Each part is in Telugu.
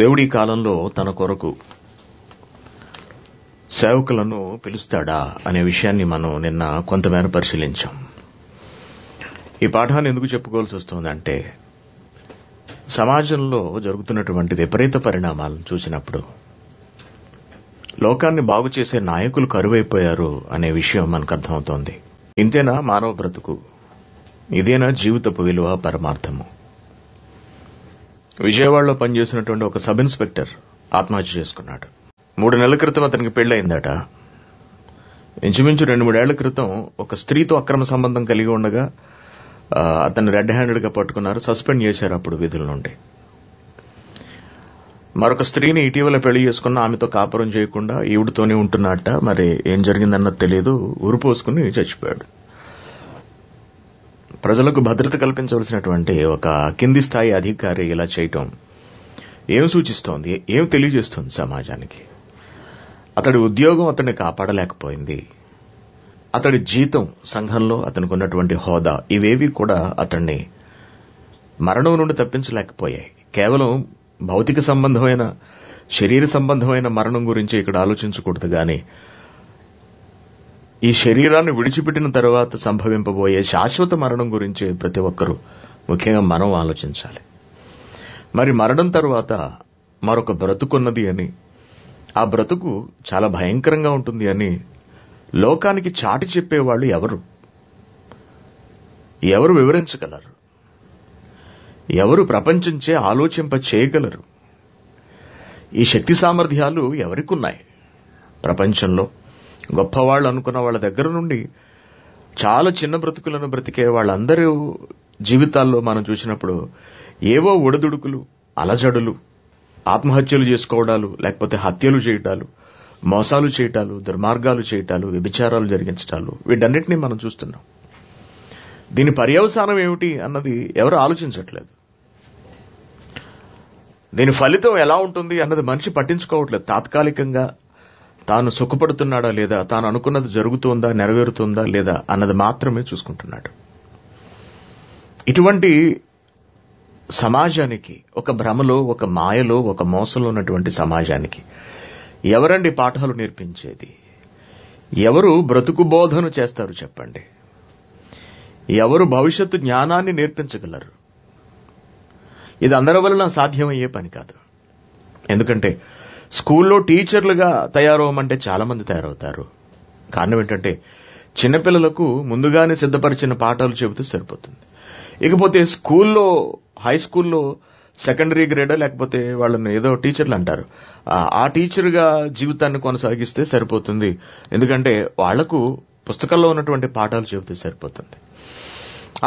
దేవుడి కాలంలో తన కొరకు సేవకులను పిలుస్తాడా అనే విషయాన్ని మనం నిన్న కొంతమేర పరిశీలించాం. ఈ పాఠాన్ని ఎందుకు చెప్పుకోవాల్సి వస్తుందంటే, సమాజంలో జరుగుతున్నటువంటి విపరీత పరిణామాలను చూసినప్పుడు లోకాన్ని బాగు చేసే నాయకులు కరువైపోయారు అనే విషయం మనకు అర్థమవుతోంది. ఇంతేనా మానవ బ్రతుకు? ఇదేనా జీవితపు విలువ, పరమార్థము? విజయవాడలో పనిచేసినటువంటి ఒక సబ్ ఇన్స్పెక్టర్ ఆత్మహత్య చేసుకున్నాడు. 3 నెలల క్రితం అతనికి పెళ్లయిందట. ఇంచుమించు 2-3 ఏళ్ల క్రితం ఒక స్త్రీతో అక్రమ సంబంధం కలిగి ఉండగా అతన్ని రెడ్ హ్యాండెడ్ గా పట్టుకున్నారు, సస్పెండ్ చేశారు అప్పుడు విధుల నుండి. మరొక స్త్రీని ఇటీవల పెళ్లి చేసుకున్న, ఆమెతో కాపురం చేయకుండా ఈవిడతోనే ఉంటున్నట్ట. మరి ఏం జరిగిందన్నది తెలియదు, ఉరిపోసుకుని చచ్చిపోయాడు. ప్రజలకు భద్రత కల్పించవలసినటువంటి ఒక కింది స్థాయి అధికారి ఇలా చేయటం ఏం సూచిస్తోంది, ఏం తెలియజేస్తుంది సమాజానికి? అతడి ఉద్యోగం అతన్ని కాపాడలేకపోయింది. అతడి జీతం, సంఘంలో అతనికి ఉన్నటువంటి హోదా, ఇవేవి కూడా అతన్ని మరణం నుండి తప్పించలేకపోయాయి. కేవలం భౌతిక సంబంధమైన, శరీర సంబంధమైన మరణం గురించి ఇక్కడ ఆలోచించకూడదు గాని, ఈ శరీరాన్ని విడిచిపెట్టిన తర్వాత సంభవింపబోయే శాశ్వత మరణం గురించి ప్రతి ఒక్కరూ, ముఖ్యంగా మనం ఆలోచించాలి. మరి మరణం తర్వాత మరొక బ్రతుకున్నది అని, ఆ బ్రతుకు చాలా భయంకరంగా ఉంటుంది అని లోకానికి చాటి చెప్పేవాళ్లు ఎవరు? ఎవరు వివరించగలరు? ఎవరు ప్రపంచంచే ఆలోచింప చేయగలరు? ఈ శక్తి సామర్థ్యాలు ఎవరికున్నాయి? ప్రపంచంలో గొప్పవాళ్లు అనుకున్న వాళ్ళ దగ్గర నుండి చాలా చిన్న బ్రతుకులను బ్రతికే వాళ్ళందరూ జీవితాల్లో మనం చూసినప్పుడు ఏవో ఒడిదుడుకులు, అలజడులు, ఆత్మహత్యలు చేసుకోవడాలు, లేకపోతే హత్యలు చేయటాలు, మోసాలు చేయటాలు, దుర్మార్గాలు చేయటాలు, వ్యభిచారాలు జరిగించటాలు, వీటన్నిటినీ మనం చూస్తున్నాం. దీని పర్యవసానం ఏమిటి అన్నది ఎవరు ఆలోచించట్లేదు. దీని ఫలితం ఎలా ఉంటుంది అన్నది మనిషి పట్టించుకోవట్లేదు. తాత్కాలికంగా తాను సుఖపడుతున్నాడా లేదా, తాను అనుకున్నది జరుగుతోందా, నెరవేరుతుందా లేదా అన్నది మాత్రమే చూసుకుంటున్నాడు. ఇటువంటి సమాజానికి, ఒక భ్రమలో, ఒక మాయలో, ఒక మోసంలో ఉన్నటువంటి సమాజానికి ఎవరండి పాఠాలు నేర్పించేది? ఎవరు బ్రతుకు బోధన చేస్తారు చెప్పండి? ఎవరు భవిష్యత్తు జ్ఞానాన్ని నేర్పించగలరు? ఇది అందరి వలన సాధ్యమయ్యే పని కాదు. ఎందుకంటే స్కూల్లో టీచర్లుగా తయారవమంటే చాలా మంది తయారవుతారు. కారణం ఏంటంటే, చిన్నపిల్లలకు ముందుగానే సిద్ధపరిచిన పాఠాలు చెబితే సరిపోతుంది. ఇకపోతే స్కూల్లో, హై స్కూల్లో సెకండరీ గ్రేడా, లేకపోతే వాళ్ళని ఏదో టీచర్లు అంటారు, ఆ టీచర్గా జీవితాన్ని కొనసాగిస్తే సరిపోతుంది. ఎందుకంటే వాళ్లకు పుస్తకాల్లో ఉన్నటువంటి పాఠాలు చెబితే సరిపోతుంది.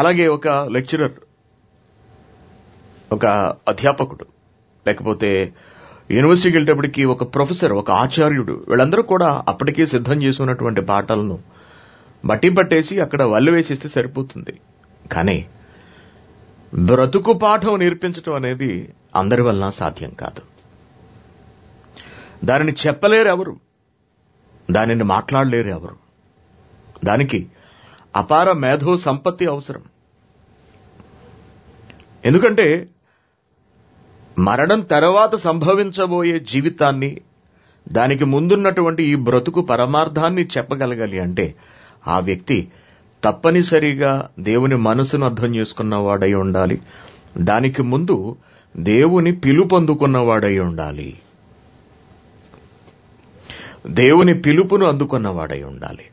అలాగే ఒక లెక్చరర్, ఒక అధ్యాపకుడు, లేకపోతే యూనివర్సిటీకి వెళ్ళేటప్పటికి ఒక ప్రొఫెసర్, ఒక ఆచార్యుడు, వీళ్ళందరూ కూడా అప్పటికే సిద్ధం చేసి ఉన్నటువంటి పాఠాలను బట్టి పట్టేసి అక్కడ వల్లు వేసేస్తే సరిపోతుంది. కానీ బ్రతుకు పాఠం నేర్పించడం అనేది అందరి వలన సాధ్యం కాదు. దానిని చెప్పలేరు ఎవరు, దానిని మాట్లాడలేరు ఎవరు. దానికి అపార మేధో సంపత్తి అవసరం. ఎందుకంటే మరణం తర్వాత సంభవించబోయే జీవితాన్ని, దానికి ముందున్నటువంటి ఈ బ్రతుకు పరమార్థాన్ని చెప్పగలగాలి అంటే ఆ వ్యక్తి తప్పనిసరిగా దేవుని మనసును అర్థం చేసుకున్నవాడై ఉండాలి. దానికి ముందు దేవుని పిలుపొందుకున్నవాడై ఉండాలి. దేవుని పిలుపును అందుకున్నవాడై ఉండాలి.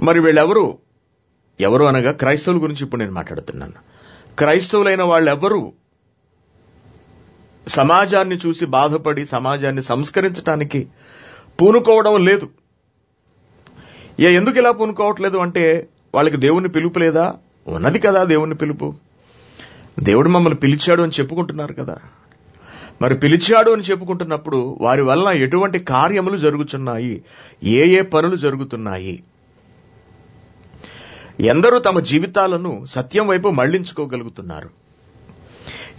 మరి వీళ్ళెవరు? ఎవరు అనగా క్రైస్తవుల గురించి ఇప్పుడు నేను మాట్లాడుతున్నాను. క్రైస్తవులైన వాళ్ళెవరూ సమాజాన్ని చూసి బాధపడి సమాజాన్ని సంస్కరించడానికి పూనుకోవడం లేదు. ఎందుకు ఇలా పూనుకోవట్లేదు అంటే, వాళ్ళకి దేవుని పిలుపు లేదా? ఉన్నది కదా దేవుని పిలుపు. దేవుడు మమ్మల్ని పిలిచాడు అని చెప్పుకుంటున్నారు కదా. మరి పిలిచాడు అని చెప్పుకుంటున్నప్పుడు వారి వలన ఎటువంటి కార్యములు జరుగుతున్నాయి, ఏ పనులు జరుగుతున్నాయి? ఎందరూ తమ జీవితాలను సత్యం వైపు మళ్లించుకోగలుగుతున్నారు?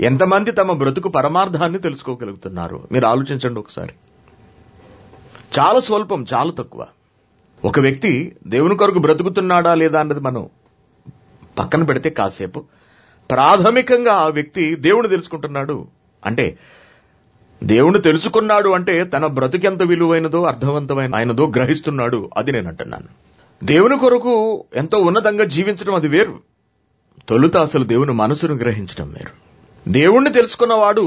ఎంతమంది తమ బ్రతుకు పరమార్థాన్ని తెలుసుకోగలుగుతున్నారు? మీరు ఆలోచించండి ఒకసారి. చాలా స్వల్పం, చాలా తక్కువ. ఒక వ్యక్తి దేవుని కొరకు బ్రతుకుతున్నాడా లేదా అన్నది మనం పక్కన పెడితే కాసేపు ప్రాథమికంగా ఆ వ్యక్తి దేవుని తెలుసుకుంటున్నాడు అంటే దేవుణ్ణి తెలుసుకున్నాడు అంటే తన బ్రతుకెంత విలువైనదో అర్థవంతమైనదో గ్రహిస్తున్నాడు. అది నేను అంటున్నాను. దేవుని కొరకు ఎంతో ఉన్నతంగా జీవించడం అది వేరు. తొలుత అసలు దేవుని మనసును గ్రహించడం వేరు. దేవుణ్ణి తెలుసుకున్నవాడు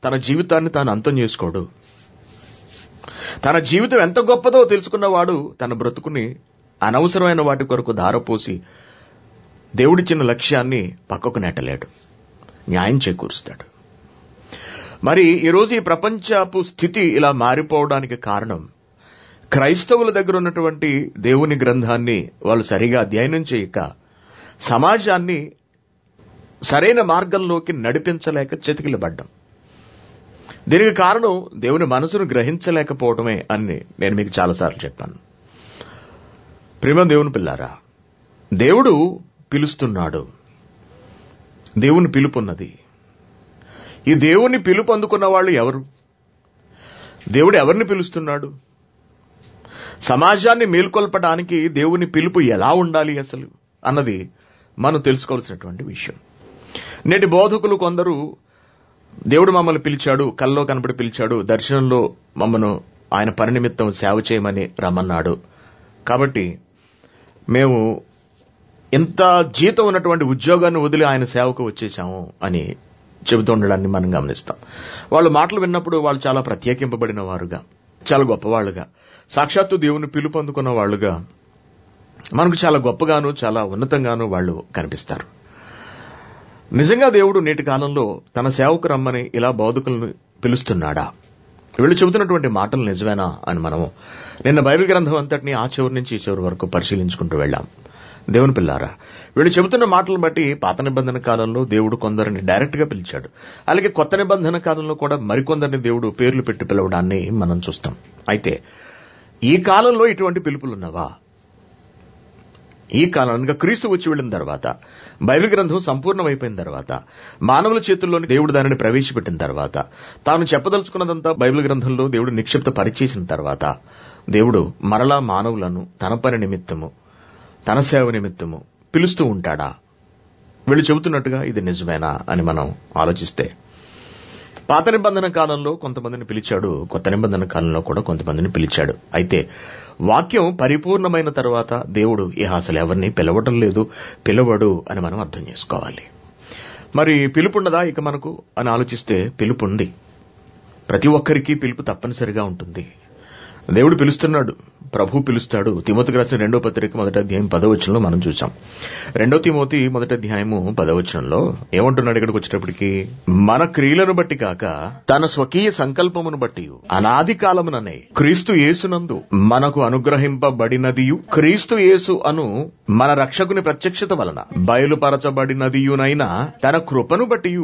తన జీవితాన్ని తాను అంతం చేసుకోడు. తన జీవితం ఎంత గొప్పదో తెలుసుకున్నవాడు తన బ్రతుకుని అనవసరమైన వాటి కొరకు ధారపోసి దేవుడిచ్చిన లక్ష్యాన్ని పక్కకు నెట్టలేడు, న్యాయం చేకూరుస్తాడు. మరి ఈరోజు ఈ ప్రపంచపు స్థితి ఇలా మారిపోవడానికి కారణం క్రైస్తవుల దగ్గర ఉన్నటువంటి దేవుని గ్రంథాన్ని వాళ్ళు సరిగా అధ్యయనం చేయక సమాజాన్ని సరైన మార్గంలోకి నడిపించలేక చతికిలబడ్డం. దీనికి కారణం దేవుని మనసును గ్రహించలేకపోవడమే అని నేను మీకు చాలాసార్లు చెప్పాను. ప్రేమ దేవుని పిల్లారా, దేవుడు పిలుస్తున్నాడు. దేవుని పిలుపున్నది. ఈ దేవుని పిలుపు అందుకున్న వాళ్ళు ఎవరు? దేవుడు ఎవరిని పిలుస్తున్నాడు? సమాజాన్ని మేల్కొల్పడానికి దేవుని పిలుపు ఎలా ఉండాలి అసలు అన్నది మనం తెలుసుకోవాల్సినటువంటి విషయం. నేటి బోధకులు కొందరు దేవుడు మమ్మల్ని పిలిచాడు, కల్లో కనబడి పిలిచాడు, దర్శనంలో మమ్మను ఆయన పని నిమిత్తం సేవ చేయమని రమ్మన్నాడు, కాబట్టి మేము ఇంత జీతం ఉన్నటువంటి ఉద్యోగాన్ని వదిలి ఆయన సేవకు వచ్చేశాము అని చెబుతుండడాన్ని మనం గమనిస్తాం. వాళ్ళు మాటలు విన్నప్పుడు వాళ్ళు చాలా ప్రత్యేకింపబడిన వారుగా, చాలా గొప్పవాళ్లుగా, సాక్షాత్తు దేవుని పిలుపు అందుకున్న వాళ్లుగా మనకు చాలా గొప్పగాను చాలా ఉన్నతంగాను వాళ్ళు కనిపిస్తారు. నిజంగా దేవుడు నేటి కాలంలో తన సేవకు రమ్మని ఇలా బోధకులను పిలుస్తున్నాడా? వీళ్ళు చెబుతున్నటువంటి మాటలు నిజమేనా అని మనము నిన్న బైబిల్ గ్రంథం అంతటినీ ఆ చివరి నుంచి ఈ చివరి వరకు పరిశీలించుకుంటూ వెళ్ళాం. దేవుని పిల్లారా, వీళ్ళు చెబుతున్న మాటలను బట్టి పాత నిబంధన కాలంలో దేవుడు కొందరిని డైరెక్ట్ గా పిలిచాడు. అలాగే కొత్త నిబంధన కాలంలో కూడా మరికొందరిని దేవుడు పేర్లు పెట్టి పిలవడాన్ని మనం చూస్తాం. అయితే ఈ కాలంలో ఇటువంటి పిలుపులున్నవా? ఈ కాలంగా క్రీస్తు వచ్చి వెళ్లిన తర్వాత, బైబిల్ గ్రంథం సంపూర్ణమైపోయిన తర్వాత, మానవుల చేతుల్లోని దేవుడు దానిని ప్రవేశపెట్టిన తర్వాత, తాను చెప్పదలుచుకున్నదంతా బైబిల్ గ్రంథంలో దేవుడు నిక్షిప్త పరిచేసిన తర్వాత, దేవుడు మరలా మానవులను తన పని నిమిత్తము, తన సేవ నిమిత్తము పిలుస్తూ ఉంటాడా? వీళ్ళు చెబుతున్నట్టుగా ఇది నిజమేనా అని మనం ఆలోచిస్తే, పాత నిబంధన కాలంలో కొంతమందిని పిలిచాడు, కొత్త నిబంధన కాలంలో కూడా కొంతమందిని పిలిచాడు. అయితే వాక్యం పరిపూర్ణమైన తర్వాత దేవుడు అసలు ఎవరిని పిలవటం లేదు, పిలవడు అని మనం అర్థం చేసుకోవాలి. మరి పిలుపున్నదా ఇక మనకు అని ఆలోచిస్తే పిలుపుంది. ప్రతి ఒక్కరికి పిలుపు తప్పనిసరిగా ఉంటుంది. దేవుడు పిలుస్తున్నాడు, ప్రభు పిలుస్తాడు. తిమోతికి రాసిన 2వ పత్రిక 1వ అధ్యాయం 10వ వచనంలో మనం చూసాం. 2 తిమోతి 1వ అధ్యాయము 10వ వచనంలో ఏమంటున్నాడు? ఇక్కడికి వచ్చేటప్పటికి, మన క్రియలను బట్టి కాక తన స్వకీయ సంకల్పమును బట్టి అనాది కాలముననే క్రీస్తు యేసునందు మనకు అనుగ్రహింపబడినదియు, క్రీస్తు యేసు అను మన రక్షకుని ప్రత్యక్షత వలన బయలుపరచబడినదియునైనా తన కృపను బట్టి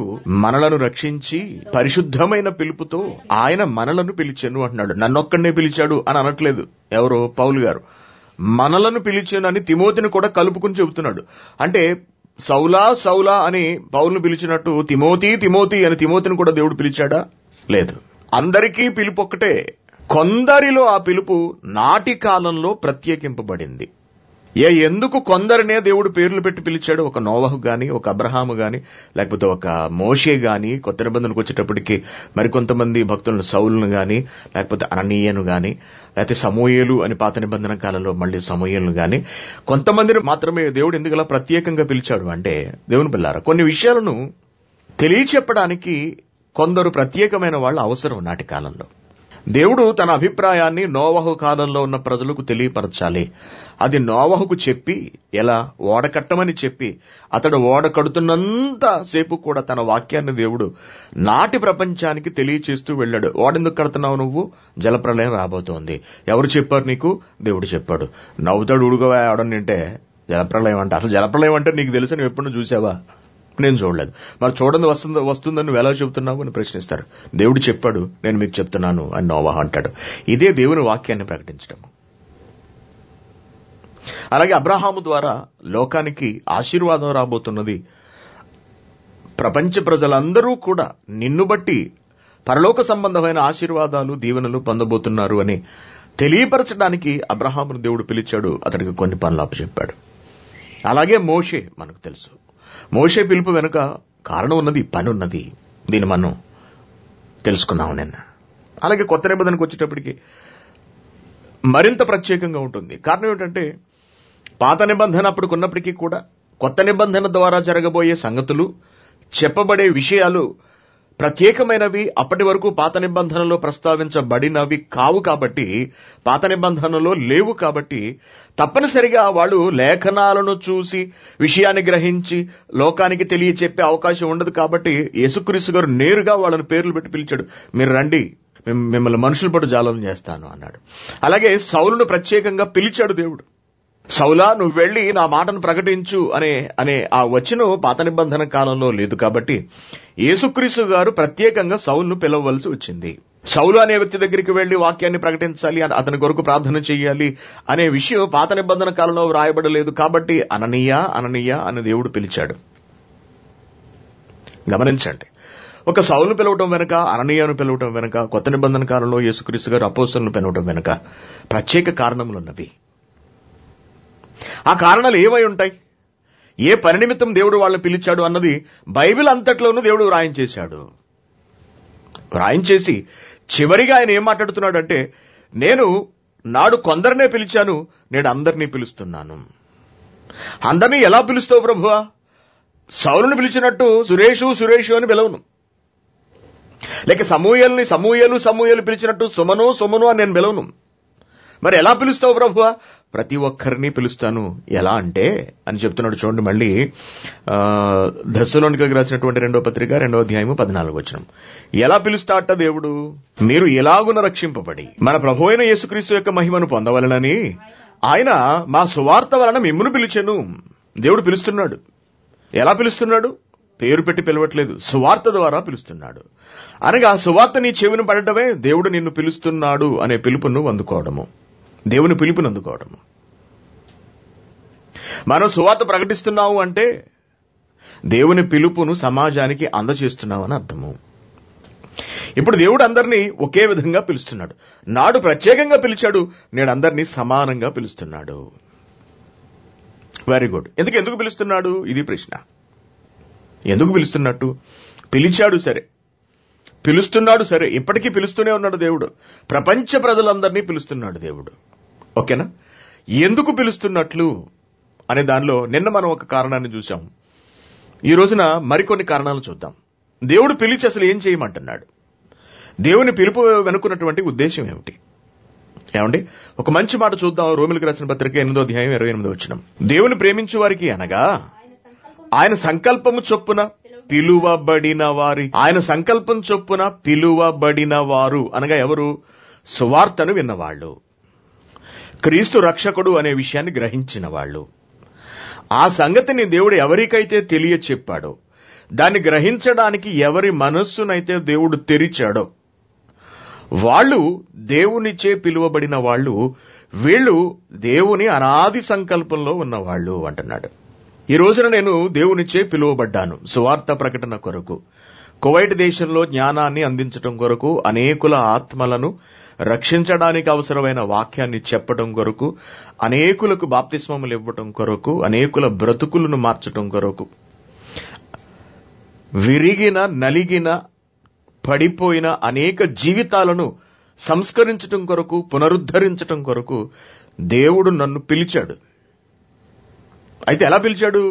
మనలను రక్షించి పరిశుద్ధమైన పిలుపుతో ఆయన మనలను పిలిచెను అంటున్నాడు. నన్నొక్కడే పిలిచాడు అని అనట్లేదు ఎవరో పౌలు గారు. మనలను పిలిచానని తిమోతిని కూడా కలుపుకుని చెబుతున్నాడు. అంటే సౌలా సౌలా అని పౌలును పిలిచినట్టు తిమోతి తిమోతి అని తిమోతిని కూడా దేవుడు పిలిచాడా? లేదు. అందరికీ పిలుపు ఒక్కటే. కొందరిలో ఆ పిలుపు నాటి కాలంలో ప్రత్యేకింపబడింది. ఎందుకు కొందరినే దేవుడు పేర్లు పెట్టి పిలిచాడు? ఒక నోవహు గాని, ఒక అబ్రహాము గాని, లేకపోతే ఒక మోషే గాని, కొత్త నిబంధనకు వచ్చేటప్పటికి మరికొంతమంది భక్తులను సౌలును గాని, లేకపోతే అననీయను గాని, లేకపోతే సమూయేలు అని పాత నిబంధన కాలంలో మళ్లీ సమూయేలును గాని, కొంతమందిని మాత్రమే దేవుడు ఎందుకు ఇలా ప్రత్యేకంగా పిలిచాడు అంటే, దేవుని పిల్లారా, కొన్ని విషయాలను తెలియచెప్పడానికి కొందరు ప్రత్యేకమైన వాళ్ళు అవసరం నాటి కాలంలో. దేవుడు తన అభిప్రాయాన్ని నోవహు కాలంలో ఉన్న ప్రజలకు తెలియపరచాలి. అది నోవహుకు చెప్పి, ఎలా ఓడ కట్టమని చెప్పి, అతడు ఓడ కడుతున్నంత సేపు కూడా తన వాక్యాన్ని దేవుడు నాటి ప్రపంచానికి తెలియచేస్తూ వెళ్ళాడు. ఓడెందుకు కడుతున్నావు నువ్వు? జలప్రలయం రాబోతోంది. ఎవరు చెప్పారు నీకు? దేవుడు చెప్పాడు. నవ్వుతాడు ఉడుగవా ఆవడంటే జలప్రలయం అంటే, అసలు జలప్రలయం అంటే నీకు తెలుసా? నువ్వు ఎప్పుడు చూసావా? నేను చూడలేదు. మరి చూడండి వస్తుందని నువ్వు ఎలా చెబుతున్నావు అని ప్రశ్నిస్తారు. దేవుడు చెప్పాడు, నేను మీకు చెప్తున్నాను అని నోవహు అంటాడు. ఇదే దేవుని వాక్యాన్ని ప్రకటించడం. అలాగే అబ్రహాము ద్వారా లోకానికి ఆశీర్వాదం రాబోతున్నది. ప్రపంచ ప్రజలందరూ కూడా నిన్ను బట్టి పరలోక సంబంధమైన ఆశీర్వాదాలు, దీవెనలు పొందబోతున్నారు అని తెలియపరచడానికి అబ్రహామును దేవుడు పిలిచాడు. అతడికి కొన్ని పనులు అప్పచెప్పాడు. అలాగే మోషే, మనకు తెలుసు, మోషే పిలుపు వెనుక కారణం ఉన్నది, పని ఉన్నది. దీన్ని మనం తెలుసుకున్నాము నిన్న. అలాగే కొత్త నిబంధనకు వచ్చేటప్పటికి మరింత ప్రత్యేకంగా ఉంటుంది. కారణం ఏంటంటే పాత నిబంధన అప్పటికున్నప్పటికీ కూడా కొత్త నిబంధన ద్వారా జరగబోయే సంగతులు, చెప్పబడే విషయాలు ప్రత్యేకమైనవి, అప్పటి వరకు పాత నిబంధనలో ప్రస్తావించబడినవి కావు. కాబట్టి పాత నిబంధనలో లేవు. కాబట్టి తప్పనిసరిగా వాళ్ళు లేఖనాలను చూసి విషయాన్ని గ్రహించి లోకానికి తెలియచెప్పే అవకాశం ఉండదు. కాబట్టి యేసుక్రీస్తు గారు నేరుగా వాళ్ళని పేర్లు పెట్టి పిలిచాడు. మీరు రండి, మిమ్మల్ని మనుషుల పట్టు జాలం చేస్తాను అన్నాడు. అలాగే సౌలును ప్రత్యేకంగా పిలిచాడు దేవుడు. సౌలా, నువ్వు వెళ్లి నా మాటను ప్రకటించు అనే ఆ వచనం పాత నిబంధన కాలంలో లేదు. కాబట్టి యేసుక్రీస్తు గారు ప్రత్యేకంగా సౌలును పిలవవలసి వచ్చింది. సౌలు అనే వ్యక్తి దగ్గరికి వెళ్లి వాక్యాన్ని ప్రకటించాలి, అతని కొరకు ప్రార్థన చేయాలి అనే విషయం పాత నిబంధన కాలంలో వ్రాయబడలేదు. కాబట్టి అననీయ అని దేవుడు పిలిచాడు. గమనించండి, ఒక సౌలును పిలవటం వెనుక, అననీయను పిలవటం వెనుక, కొత్త నిబంధన కాలంలో యేసుక్రీస్తు గారు అపోస్తలును పిలవటం వెనుక ప్రత్యేక కారణములున్నవి. ఆ కారణాలు ఏమై ఉంటాయి? ఏ పని నిమిత్తం దేవుడు వాళ్ళని పిలిచాడు అన్నది బైబిల్ అంతట్లోనూ దేవుడు వ్రాయించేశాడు. వ్రాయించేసి చివరిగా ఆయన ఏం మాట్లాడుతున్నాడంటే, నేను నాడు కొందరినే పిలిచాను, నేడు అందరినీ పిలుస్తున్నాను. అందరినీ ఎలా పిలుస్తావు ప్రభువా? సౌలును పిలిచినట్టు సురేషు అని పిలవను. లేక సమూయేలు పిలిచినట్టు సుమను అని నేను పిలవను. మరి ఎలా పిలుస్తావు ప్రభువా? ప్రతి ఒక్కరిని పిలుస్తాను. ఎలా అంటే అని చెప్తున్నాడు. చూడండి, మళ్ళీ దశలోనికలకు రాసినటువంటి 2వ పత్రిక 2వ అధ్యాయము 14వ వచనం. ఎలా పిలుస్తాట దేవుడు? మీరు ఎలాగున రక్షింపబడి మన ప్రభువైన యేసుక్రీస్తు యొక్క మహిమను పొందవలనని ఆయన మా సువార్త వలన మిమ్మును పిలిచెను. దేవుడు పిలుస్తున్నాడు. ఎలా పిలుస్తున్నాడు? పేరు పెట్టి పిలవట్లేదు, సువార్త ద్వారా పిలుస్తున్నాడు. అనగా సువార్త నీ చెవిని పడటమే దేవుడు నిన్ను పిలుస్తున్నాడు అనే పిలుపును అందుకోవడము, దేవుని పిలుపుని అందుకోవడము. మనం సువార్త ప్రకటిస్తున్నాము అంటే దేవుని పిలుపును సమాజానికి అందజేస్తున్నావు అని అర్థము. ఇప్పుడు దేవుడు అందరినీ ఒకే విధంగా పిలుస్తున్నాడు. నాడు ప్రత్యేకంగా పిలిచాడు, నేడు అందరినీ సమానంగా పిలుస్తున్నాడు. Very good. ఎందుకు పిలుస్తున్నాడు? ఇది ప్రశ్న. ఎందుకు పిలుస్తున్నట్టు? పిలిచాడు సరే, పిలుస్తున్నాడు సరే, ఇప్పటికీ పిలుస్తూనే ఉన్నాడు దేవుడు. ప్రపంచ ప్రజలందరినీ పిలుస్తున్నాడు దేవుడు. ఓకేనా? ఎందుకు పిలుస్తున్నట్లు అనే దానిలో నిన్న మనం ఒక కారణాన్ని చూసాం. ఈ రోజున మరికొన్ని కారణాలు చూద్దాం. దేవుడు పిలిచి అసలు ఏం చేయమంటున్నాడు? దేవుని పిలుపు వెనుకున్నటువంటి ఉద్దేశం ఏమిటి? ఏమండి, ఒక మంచి మాట చూద్దాం. రోమిలకు రాసిన పత్రిక 8వ అధ్యాయం 28వ వచనం. దేవుని ప్రేమించు వారికి అనగా ఆయన సంకల్పము చొప్పున పిలువబడిన వారి, ఆయన సంకల్పం చొప్పున పిలువబడిన వారు అనగా ఎవరు? సువార్తను విన్నవాళ్లు, క్రీస్తు రక్షకుడు అనే విషయాన్ని గ్రహించిన వాళ్ళు. ఆ సంగతిని దేవుడు ఎవరికైతే తెలియచెప్పాడో, దాన్ని గ్రహించడానికి ఎవరి మనస్సునైతే దేవుడు తెరిచాడో వాళ్ళు దేవునిచే పిలువబడిన వాళ్ళు. వీళ్ళు దేవుని అనాది సంకల్పంలో ఉన్నవాళ్లు అంటున్నాడు. ఈ రోజున నేను దేవునిచే పిలువబడ్డాను సువార్త ప్రకటన కొరకు, కువైట్ దేశంలో జ్ఞానాన్ని అందించడం కొరకు, అనేకుల ఆత్మలను రక్షించడానికి అవసరమైన వాక్యాన్ని చెప్పడం కొరకు, అనేకులకు బాప్తిస్మములు ఇవ్వటం కొరకు, అనేకుల బ్రతుకులను మార్చటం కొరకు, విరిగిన నలిగిన పడిపోయిన అనేక జీవితాలను సంస్కరించటం కొరకు, పునరుద్ధరించటం కొరకు దేవుడు నన్ను పిలిచాడు. అయితే ఎలా పిలిచాడు?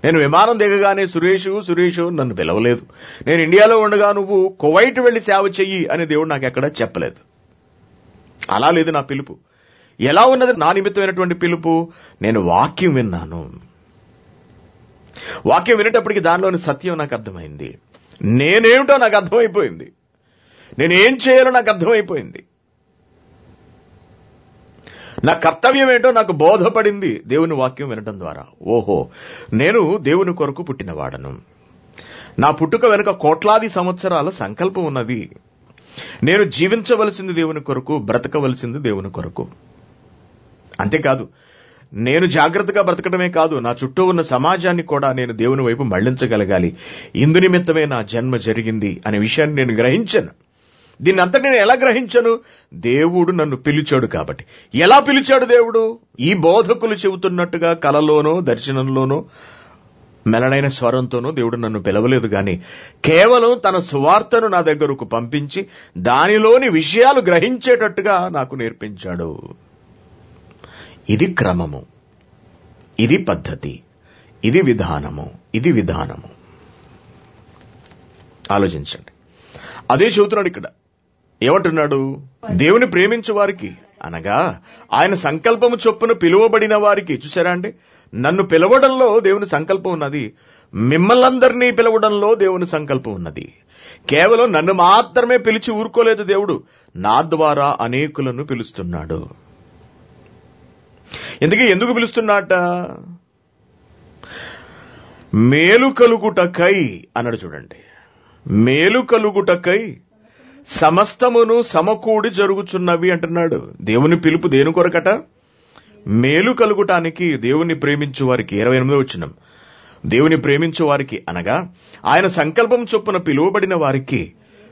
నేను విమానం దిగగానే సురేషు నన్ను పిలవలేదు. నేను ఇండియాలో ఉండగా నువ్వు కువైట్ వెళ్లి సేవ చెయ్యి అని దేవుడు నాకు ఎక్కడా చెప్పలేదు. అలా లేదు నా పిలుపు. ఎలా ఉన్నది నా నిమిత్తమైనటువంటి పిలుపు? నేను వాక్యం విన్నాను. వాక్యం వినేటప్పటికి దానిలోని సత్యం నాకు అర్థమైంది. నేనేమిటో నాకు అర్థమైపోయింది. నేనేం చేయాలో నాకు అర్థమైపోయింది. నా కర్తవ్యం ఏంటో నాకు బోధపడింది దేవుని వాక్యం వినటం ద్వారా. ఓహో, నేను దేవుని కొరకు పుట్టినవాడను. నా పుట్టుక వెనుక కోట్లాది సంవత్సరాల సంకల్పం ఉన్నది. నేను జీవించవలసింది దేవుని కొరకు, బ్రతకవలసింది దేవుని కొరకు. అంతేకాదు, నేను జాగ్రత్తగా బ్రతకడమే కాదు, నా చుట్టూ ఉన్న సమాజాన్ని కూడా నేను దేవుని వైపు మళ్లించగలగాలి. ఇందు నిమిత్తమే నా జన్మ జరిగింది అనే విషయాన్ని నేను గ్రహించాను. దీన్ని అంతా నేను ఎలా గ్రహించాను? దేవుడు నన్ను పిలిచాడు కాబట్టి. ఎలా పిలిచాడు దేవుడు? ఈ బోధకులు చెబుతున్నట్టుగా కలలోనో దర్శనంలోనో మెలనైన స్వరంతోనూ దేవుడు నన్ను పిలవలేదు గాని కేవలం తన సువార్తను నా దగ్గరకు పంపించి దానిలోని విషయాలు గ్రహించేటట్టుగా నాకు నేర్పించాడు. ఇది క్రమము, ఇది పద్ధతి, ఇది విధానము. ఆలోచించండి. అదే చెబుతున్నాడు ఇక్కడ. ఏమంటున్నాడు? దేవుని ప్రేమించు వారికి, అనగా ఆయన సంకల్పము చొప్పున పిలువబడిన వారికి. చూసారా అండి, నన్ను పిలవడంలో దేవుని సంకల్పం ఉన్నది, మిమ్మల్ందరినీ పిలవడంలో దేవుని సంకల్పం ఉన్నది. కేవలం నన్ను మాత్రమే పిలిచి ఊరుకోలేదు దేవుడు, నా ద్వారా అనేకులను పిలుస్తున్నాడు. ఎందుకు పిలుస్తున్నాట? మేలు కలుగుటకై అన్నాడు. చూడండి, మేలు కలుగుటకై సమస్తమును సమకూడి జరుగుచున్నవి అంటున్నాడు. దేవుని పిలుపు దేని కొరకట? మేలు కలుగుటానికి. దేవుని ప్రేమించు వారికి. 28వ వచనం, దేవుని ప్రేమించు వారికి అనగా ఆయన సంకల్పం చొప్పున పిలువబడిన వారికి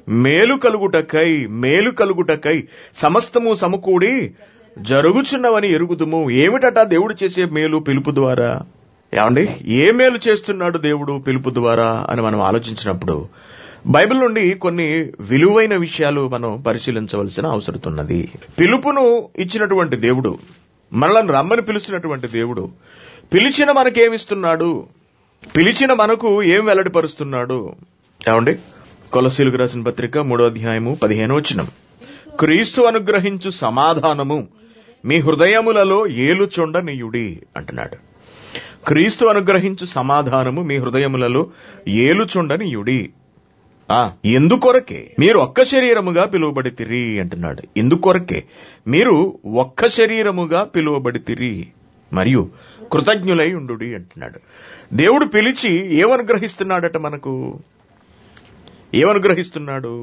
మేలు కలుగుటకై సమస్తము సమకూడి జరుగుచున్నవని ఎరుగుదుము. ఏమిటట దేవుడు చేసే మేలు పిలుపు ద్వారా? ఏమండి, ఏ మేలు చేస్తున్నాడు దేవుడు పిలుపు ద్వారా అని మనం ఆలోచించినప్పుడు బైబిల్ నుండి కొన్ని విలువైన విషయాలు మనం పరిశీలించవలసిన అవసరం ఉన్నది. పిలుపును ఇచ్చినటువంటి దేవుడు, మనల్ని రమ్మని పిలిచినటువంటి దేవుడు, పిలిచిన మనకేమిస్తున్నాడు? పిలిచిన మనకు ఏం వెల్లడిపరుస్తున్నాడు? ఏమండి, కొలసీలకు రాసిన పత్రిక 3వ అధ్యాయము 15వ వచనం, క్రీస్తు అనుగ్రహించు సమాధానము మీ హృదయములలో ఏలుచుండనీయుడి అంటున్నాడు. క్రీస్తు అనుగ్రహించు సమాధానము మీ హృదయములలో ఏలుచుండనీయుడి. ఎందుకొరకే మీరు ఒక్క శరీరముగా పిలువబడితిరి అంటున్నాడు. ఎందుకొరకే మీరు ఒక్క శరీరముగా పిలువబడితిరి మరియు కృతజ్ఞులై ఉండుడి అంటున్నాడు. దేవుడు పిలిచి ఏమనుగ్రహిస్తున్నాడట? మనకు ఏమనుగ్రహిస్తున్నాడు?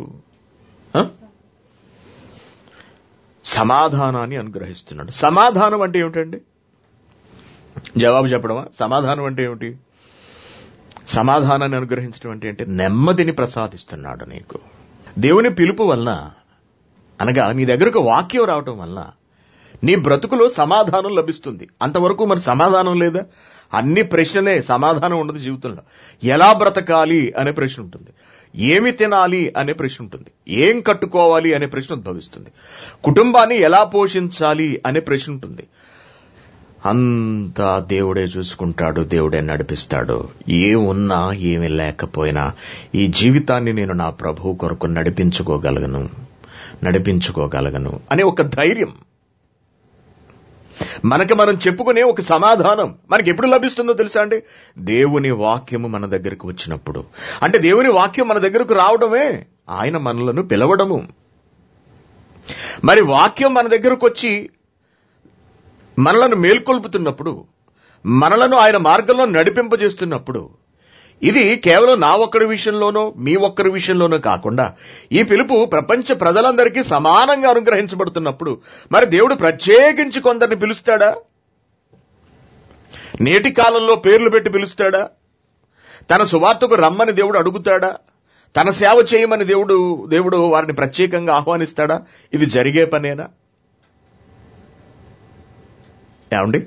సమాధానాన్ని అనుగ్రహిస్తున్నాడు. సమాధానం అంటే ఏమిటండి? జవాబు చెప్పడమా? సమాధానం అంటే ఏమిటి? సమాధానాన్ని అనుగ్రహించడం అంటే నెమ్మదిని ప్రసాదిస్తున్నాడు నీకు. దేవుని పిలుపు వలన, అనగా నీ దగ్గరకు వాక్యం రావటం వలన నీ బ్రతుకులో సమాధానం లభిస్తుంది. అంతవరకు మరి సమాధానం లేదా? అన్ని ప్రశ్నలే, సమాధానం ఉండదు జీవితంలో. ఎలా బ్రతకాలి అనే ప్రశ్న ఉంటుంది, ఏమి తినాలి అనే ప్రశ్న ఉంటుంది, ఏం కట్టుకోవాలి అనే ప్రశ్న ఉద్భవిస్తుంది, కుటుంబాన్ని ఎలా పోషించాలి అనే ప్రశ్న ఉంటుంది. అంతా దేవుడే చూసుకుంటాడు, దేవుడే నడిపిస్తాడు. ఏమున్నా ఏమి లేకపోయినా ఈ జీవితాన్ని నేను నా ప్రభువు కొరకు నడిపించుకోగలను అనే ఒక ధైర్యం, మనకి మనం చెప్పుకునే ఒక సమాధానం మనకి ఎప్పుడు లభిస్తుందో తెలుసా అండి? దేవుని వాక్యము మన దగ్గరకు వచ్చినప్పుడు. అంటే దేవుని వాక్యం మన దగ్గరకు రావడమే ఆయన మనలను పిలవడము. మరి వాక్యం మన దగ్గరకు వచ్చి మనలను మేల్కొల్పుతున్నప్పుడు, మనలను ఆయన మార్గంలో నడిపింపజేస్తున్నప్పుడు, ఇది కేవలం నా ఒక్కడి విషయంలోనో మీ ఒక్కరి విషయంలోనో కాకుండా ఈ పిలుపు ప్రపంచ ప్రజలందరికీ సమానంగా అనుగ్రహించబడుతున్నప్పుడు మరి దేవుడు ప్రత్యేకించి కొందరిని పిలుస్తాడా? నేటి కాలంలో పేర్లు పెట్టి పిలుస్తాడా? తన సువార్తకు రమ్మని దేవుడు అడుగుతాడా? తన సేవ చేయమని దేవుడు వారిని ప్రత్యేకంగా ఆహ్వానిస్తాడా? ఇది జరిగే పనేనా? ఏమండి,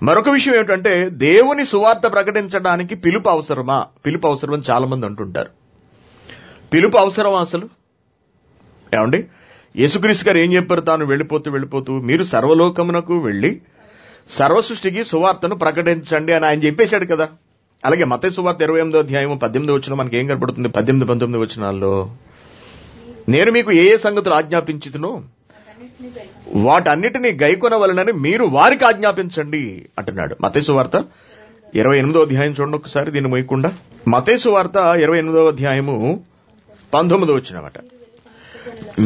మరొక విషయం ఏమిటంటే దేవుని సువార్త ప్రకటించడానికి పిలుపు అవసరమా? పిలుపు అవసరం అని చాలా మంది అంటుంటారు. పిలుపు అవసరమా అసలు? ఏమండి, యేసుక్రీస్తు గారు ఏం చెప్పారు? తాను వెళ్ళిపోతూ మీరు సర్వలోకమునకు వెళ్లి సర్వ సృష్టికి సువార్తను ప్రకటించండి అని ఆయన చెప్పేశాడు కదా. అలాగే మత్తయి సువార్త 28వ అధ్యాయం 18వ వచనం మనకి ఏం కనపడుతుంది? 18, 19 వచనాల్లో, నేను మీకు ఏ సంగతులు ఆజ్ఞాపించుతునో వాటన్నిటినీ గైకొనవలనని మీరు వారికి ఆజ్ఞాపించండి అంటున్నాడు. మత్తయి సువార్త 28వ అధ్యాయం చూడండి ఒకసారి, దీన్ని మోయకుండా. మత్తయి సువార్త 28వ అధ్యాయము 19వ వచనమట,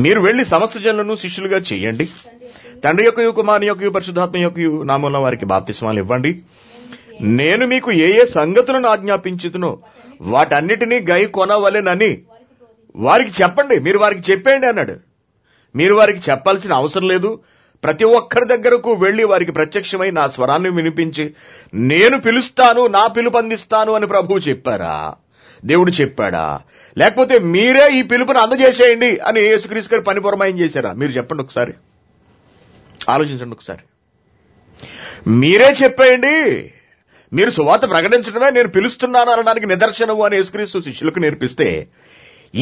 మీరు వెళ్లి సమస్త జనులను శిష్యులుగా చేయండి, తండ్రి యొక్కయు కుమారుని యొక్కయు పరిశుద్ధాత్మ యొక్కయు నామమున వారికి బాప్తిస్మాలు ఇవ్వండి, నేను మీకు ఏ సంగతులను ఆజ్ఞాపించుతునో వాటన్నిటినీ గైకొనవలెనని వారికి చెప్పండి. మీరు వారికి చెప్పండి అన్నాడు. మీరు వారికి చెప్పాల్సిన అవసరం లేదు. ప్రతి ఒక్కరి దగ్గరకు వెళ్లి వారికి ప్రత్యక్షమై నా స్వరాన్ని వినిపించి నేను పిలుస్తాను, నా పిలుపు అందిస్తాను అని ప్రభువు చెప్పారా? దేవుడు చెప్పాడా? లేకపోతే మీరే ఈ పిలుపును అందజేసేయండి అని యేసుక్రీస్తు గారు పని పురమాయం చేశారా? మీరు చెప్పండి ఒకసారి, ఆలోచించండి ఒకసారి. మీరే చెప్పేయండి, మీరు సువార్త ప్రకటించడమే నేను పిలుస్తున్నాను అనడానికి నిదర్శనము అని యేసుక్రీస్తు శిష్యులకు నేర్పిస్తే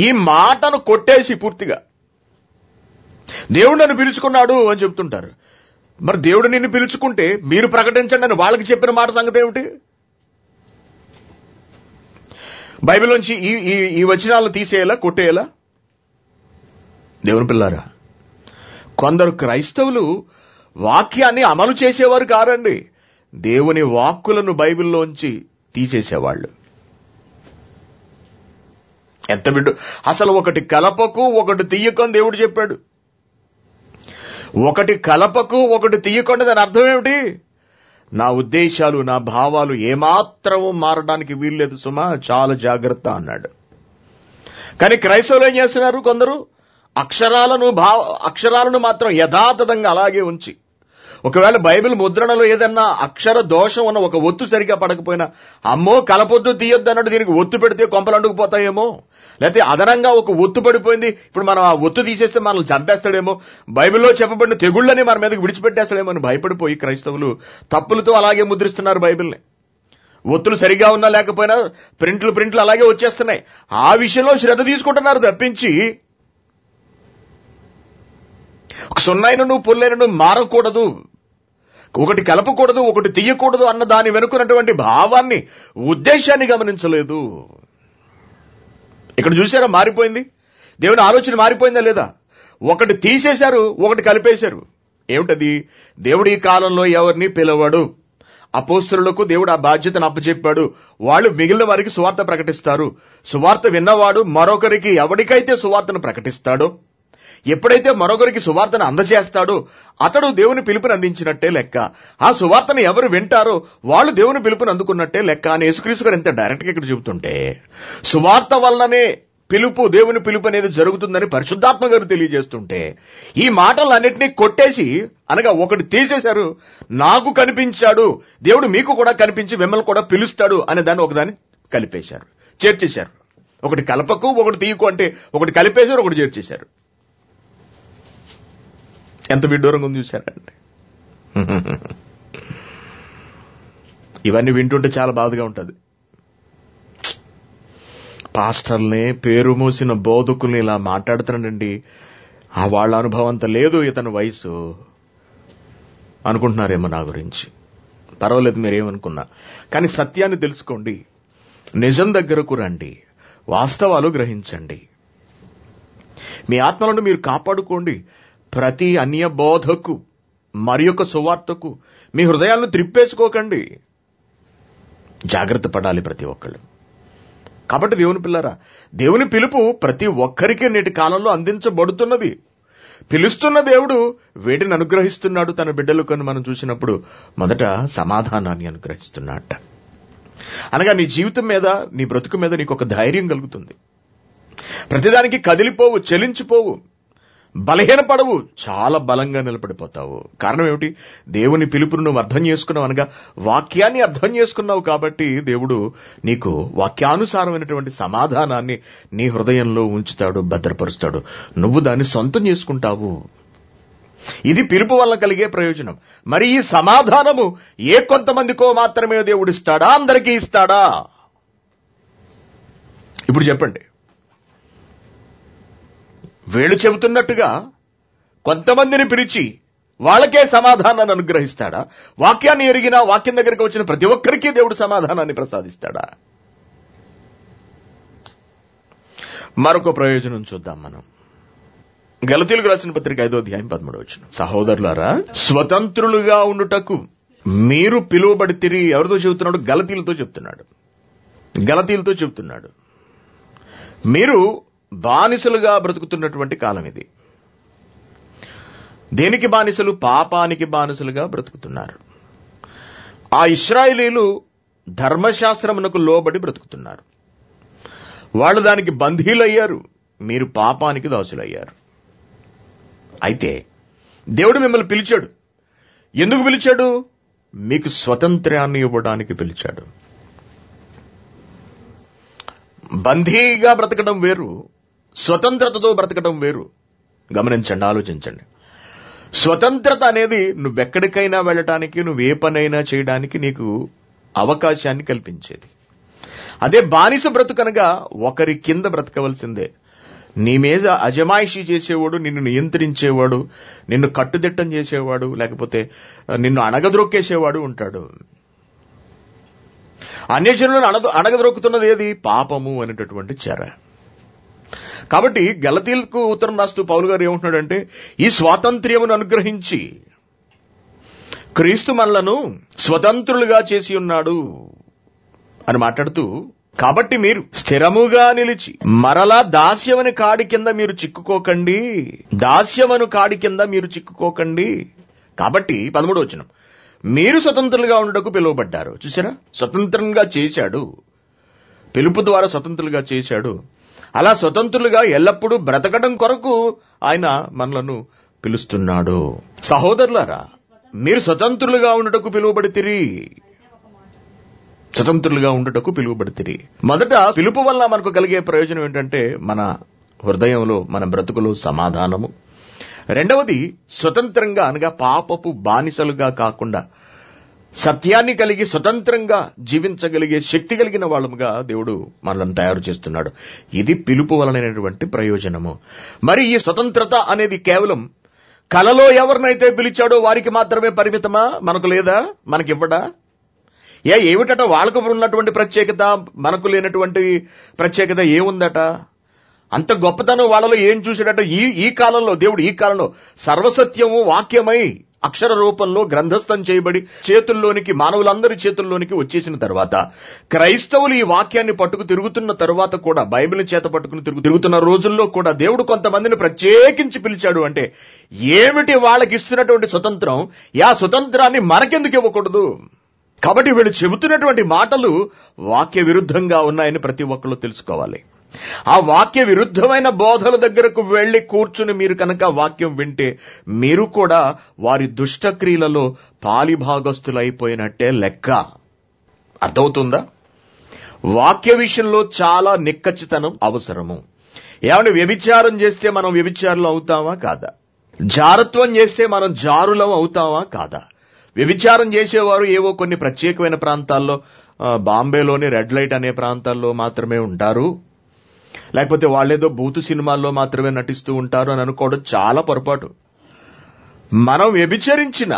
ఈ మాటను కొట్టేసి పూర్తిగా దేవుడు నన్ను పిలుచుకున్నాడు అని చెప్తుంటారు. మరి దేవుడు నిన్ను పిలుచుకుంటే మీరు ప్రకటించండి అని వాళ్ళకి చెప్పిన మాట సంగతి ఏమిటి? బైబిల్లోంచి ఈ వచనాలను తీసేయాలా, కొట్టేయాలా? దేవుని పిల్లారా, కొందరు క్రైస్తవులు వాక్యాన్ని అమలు చేసేవారు కారండి, దేవుని వాక్కులను బైబిల్లోంచి తీసేసేవాళ్ళు. ఎంత బిడ్డ, అసలు ఒకటి కలపకు ఒకటి తీయకు అని దేవుడు చెప్పాడు. ఒకటి కలపకు ఒకటి తీయకుండా దాని అర్థం ఏమిటి? నా ఉద్దేశాలు నా భావాలు ఏమాత్రము మారడానికి వీల్లేదు సుమా, చాలా జాగ్రత్త అన్నాడు. కానీ క్రైస్తవులు ఏం చేస్తున్నారు? కొందరు అక్షరాలను మాత్రం యథాతథంగా అలాగే ఉంచి, ఒకవేళ బైబిల్ ముద్రణలో ఏదన్నా అక్షర దోషం ఉన్న ఒక ఒత్తు సరిగా పడకపోయినా, అమ్మో కలపొద్దు తీయొద్దు అన్నట్టు దీనికి ఒత్తు పెడితే కొంపలు అంటుకుపోతాయేమో, లేకపోతే అదనంగా ఒక ఒత్తు పడిపోయింది, ఇప్పుడు మనం ఆ ఒత్తు తీసేస్తే మనల్ని చంపేస్తాడేమో, బైబిల్లో చెప్పబడిన తెగుళ్ళని మన మీదకి విడిచిపెట్టేస్తాడేమో అని భయపడిపోయి క్రైస్తవులు తప్పులతో అలాగే ముద్రిస్తున్నారు బైబిల్ని. ఒత్తులు సరిగా ఉన్నా లేకపోయినా ప్రింట్లు అలాగే వచ్చేస్తున్నాయి. ఆ విషయంలో శ్రద్ధ తీసుకుంటున్నారు తప్పించి, ఒక సున్నైనను పుల్లైనను మారకూడదు, ఒకటి కలపకూడదు ఒకటి తీయకూడదు అన్న దాని వెనుకున్నటువంటి భావాన్ని, ఉద్దేశాన్ని గమనించలేదు. ఇక్కడ చూసారా మారిపోయింది? దేవుని ఆలోచన మారిపోయిందా లేదా? ఒకటి తీసేశారు, ఒకటి కలిపేశారు. ఏమిటది? దేవుడు ఈ కాలంలో ఎవరిని పిలవడు. అపోస్తలులకు దేవుడు ఆ బాధ్యతను అప్పచెప్పాడు. వాళ్ళు మిగిలిన వారికి సువార్త ప్రకటిస్తారు. సువార్త విన్నవాడు మరొకరికి ఎవరికైతే సువార్తను ప్రకటిస్తాడో, ఎప్పుడైతే మరొకరికి సువార్తను అందజేస్తాడో అతడు దేవుని పిలుపుని అందించినట్టే లెక్క. ఆ సువార్తను ఎవరు వింటారో వాళ్ళు దేవుని పిలుపుని అందుకున్నట్టే లెక్క అని యేసుక్రీస్తు గారు ఎంత డైరెక్ట్ గా ఇక్కడ చెబుతుంటే, సువార్త వల్లనే పిలుపు, దేవుని పిలుపు అనేది జరుగుతుందని పరిశుద్ధాత్మ గారు తెలియజేస్తుంటే, ఈ మాటలన్నింటినీ కొట్టేసి, అనగా ఒకటి తీసేశారు, నాకు కనిపించాడు దేవుడు, మీకు కూడా కనిపించి మిమ్మల్ని కూడా పిలుస్తాడు అనే దాన్ని ఒకదాన్ని కలిపేశారు, చేర్చేశారు. ఒకటి కలపకు ఒకటి తీయకు అంటే ఒకటి కలిపేశారు, ఒకటి చేర్చేశారు. ఎంత విడ్డూరంగా ఉంది చూశారండి. ఇవన్నీ వింటుంటే చాలా బాధగా ఉంటుంది. పాస్టర్ని, పేరు మూసిన బోధకుల్ని ఇలా మాట్లాడుతున్నాడండి, వాళ్ళ అనుభవం అంత లేదు, ఇతని వయసు అనుకుంటున్నారేమో నా గురించి. పర్వాలేదు మీరేమనుకున్నా, కానీ సత్యాన్ని తెలుసుకోండి, నిజం దగ్గరకు రండి, వాస్తవాలు గ్రహించండి, మీ ఆత్మలను మీరు కాపాడుకోండి. ప్రతి అన్య బోధకు మరి యొక్క సువార్తకు మీ హృదయాలను త్రిప్పేసుకోకండి. జాగ్రత్త పడాలి ప్రతి ఒక్కళ్ళు. కాబట్టి దేవుని పిల్లరా, దేవుని పిలుపు ప్రతి ఒక్కరికి నేటి కాలంలో అందించబడుతున్నది. పిలుస్తున్న దేవుడు వేటిని అనుగ్రహిస్తున్నాడు తన బిడ్డలకు అని మనం చూసినప్పుడు, మొదట సమాధానాన్ని అనుగ్రహిస్తున్నాడట. అనగా నీ జీవితం మీద, నీ బ్రతుకు మీద నీకు ఒక ధైర్యం కలుగుతుంది. ప్రతిదానికి కదిలిపోవు, చలించిపోవు, బలహీనపడవు, చాలా బలంగా నిలబడిపోతావు. కారణం ఏమిటి? దేవుని పిలుపును నువ్వు అర్థం చేసుకున్నావు, అనగా వాక్యాన్ని అర్థం చేసుకున్నావు. కాబట్టి దేవుడు నీకు వాక్యానుసారమైనటువంటి సమాధానాన్ని నీ హృదయంలో ఉంచుతాడు, భద్రపరుస్తాడు. నువ్వు దాన్ని సొంతం చేసుకుంటావు. ఇది పిలుపు వల్ల కలిగే ప్రయోజనం. మరి ఈ సమాధానము కొంతమందికో మాత్రమే దేవుడు ఇస్తాడా, అందరికీ ఇస్తాడా? ఇప్పుడు చెప్పండి. వీళ్ళు చెబుతున్నట్టుగా కొంతమందిని పిలిచి వాళ్ళకే సమాధానాన్ని అనుగ్రహిస్తాడా? వాక్యాన్ని ఎరిగినా వాక్యం దగ్గరికి వచ్చిన ప్రతి ఒక్కరికి దేవుడు సమాధానాన్ని ప్రసాదిస్తాడా? మరొక ప్రయోజనం చూద్దాం మనం. గలతీయులకు రాసిన పత్రిక 5వ అధ్యాయం 13వ వచనం. సహోదరులారా, స్వతంత్రులుగా ఉండుటకు మీరు పిలువబడితిరి. ఎవరితో చెబుతున్నాడు? గలతీయులతో చెబుతున్నాడు. మీరు బానిసలుగా బ్రతుకుతున్నటువంటి కాలం ఇది. దేనికి బానిసలు? పాపానికి బానిసలుగా బ్రతుకుతున్నారు. ఆ ఇశ్రాయేలీలు ధర్మశాస్త్రమునకు లోబడి బ్రతుకుతున్నారు. వాళ్ళు దానికి బంధీలయ్యారు, మీరు పాపానికి దాసులయ్యారు. అయితే దేవుడు మిమ్మల్ని పిలిచాడు. ఎందుకు పిలిచాడు? మీకు స్వతంత్రాన్ని ఇవ్వడానికి పిలిచాడు. బందీగా బ్రతకడం వేరు, స్వతంత్రతతో బ్రతకడం వేరు. గమనించండి, ఆలోచించండి. స్వతంత్రత అనేది నువ్వెక్కడికైనా వెళ్ళటానికి, నువ్వు ఏ పనైనా చేయడానికి నీకు అవకాశాన్ని కల్పించేది. అదే బానిస బ్రతుకనగా ఒకరి కింద బ్రతకవలసిందే. నీ మీద అజమాయిషీ చేసేవాడు, నిన్ను నియంత్రించేవాడు, నిన్ను కట్టుదిట్టం చేసేవాడు, లేకపోతే నిన్ను అణగద్రొక్కేసేవాడు ఉంటాడు. అన్యజనులను అణగద్రొక్కుతున్నది ఏది? పాపము అనేటటువంటి చెర. కాబట్టి గలతీలకు ఉత్తరం రాస్తూ పౌలు గారు ఏమంటున్నాడంటే, ఈ స్వాతంత్ర్యమును అనుగ్రహించి క్రీస్తు మనలను స్వతంత్రులుగా చేసి ఉన్నాడు అని మాట్లాడుతూ, కాబట్టి మీరు స్థిరముగా నిలిచి మరలా దాస్యమని కాడి కింద మీరు చిక్కుకోకండి, దాస్యమను కాడి కింద మీరు చిక్కుకోకండి. కాబట్టి 13వ వచనం, మీరు స్వతంత్రులుగా ఉండటకు పిలువబడ్డారు. చూసారా, స్వతంత్రంగా చేశాడు, పిలుపు ద్వారా స్వతంత్రులుగా చేశాడు. అలా స్వతంత్రులుగా ఎల్లప్పుడూ బ్రతకడం కొరకు ఆయన మనలను పిలుస్తున్నాడు. సహోదరులారా, మీరు స్వతంత్రులుగా ఉండటకు పిలువబడితిరి, స్వతంత్రులుగా ఉండటకు పిలువబడితిరి. మొదట పిలుపు వల్ల మనకు కలిగే ప్రయోజనం ఏంటంటే మన హృదయంలో, మన బ్రతుకులో సమాధానము. రెండవది, స్వతంత్రంగా అనగా పాపపు బానిసలుగా కాకుండా సత్యాన్ని కలిగి స్వతంత్రంగా జీవించగలిగే శక్తి కలిగిన వాళ్ళముగా దేవుడు మనల్ని తయారు చేస్తున్నాడు. ఇది పిలుపు వలనైనటువంటి ప్రయోజనము. మరి ఈ స్వతంత్రత అనేది కేవలం కలలో ఎవరినైతే పిలిచాడో వారికి మాత్రమే పరిమితమా? మనకు లేదా? మనకివ్వడా? ఏమిటట వాళ్ళకు ఉన్నటువంటి ప్రత్యేకత, మనకు లేనటువంటి ప్రత్యేకత ఏముందట? అంత గొప్పతనం వాళ్ళలో ఏం చూశాడట? ఈ కాలంలో దేవుడు, ఈ కాలంలో సర్వసత్యము వాక్యమై అక్షర రూపంలో గ్రంథస్థం చేయబడి చేతుల్లోనికి, మానవులందరి చేతుల్లోనికి వచ్చేసిన తర్వాత, క్రైస్తవులు ఈ వాక్యాన్ని పట్టుకు తిరుగుతున్న తర్వాత కూడా, బైబిల్ని చేత పట్టుకుని తిరుగుతున్న రోజుల్లో కూడా దేవుడు కొంతమందిని ప్రత్యేకించి పిలిచాడు. అంటే ఏమిటి వాళ్ళకి ఇస్తున్నటువంటి స్వతంత్రం? ఆ స్వతంత్రాన్ని మనకెందుకు ఇవ్వకూడదు? కాబట్టి వీళ్ళు చెబుతున్నటువంటి మాటలు వాక్య విరుద్ధంగా ఉన్నాయని ప్రతి ఒక్కళ్ళు తెలుసుకోవాలి. ఆ వాక్య విరుద్ధమైన బోధల దగ్గరకు వెళ్లి కూర్చుని మీరు కనుక వాక్యం వింటే మీరు కూడా వారి దుష్టక్రియలలో పాలిభాగస్తులైపోయినట్టే లెక్క. అర్థమవుతుందా? వాక్య విషయంలో చాలా నిక్కచ్చితనం అవసరము. ఏమన్నా వ్యభిచారం చేస్తే మనం వ్యభిచారులు అవుతామా కాదా? జారత్వం చేస్తే మనం జారులం అవుతామా కాదా? వ్యభిచారం చేసేవారు ఏవో కొన్ని ప్రత్యేకమైన ప్రాంతాల్లో, బాంబేలోని రెడ్ లైట్ అనే ప్రాంతాల్లో మాత్రమే ఉంటారు, లేకపోతే వాళ్ళేదో బూతు సినిమాల్లో మాత్రమే నటిస్తూ ఉంటారు అని అనుకోవడం చాలా పొరపాటు. మనం వ్యభిచరించిన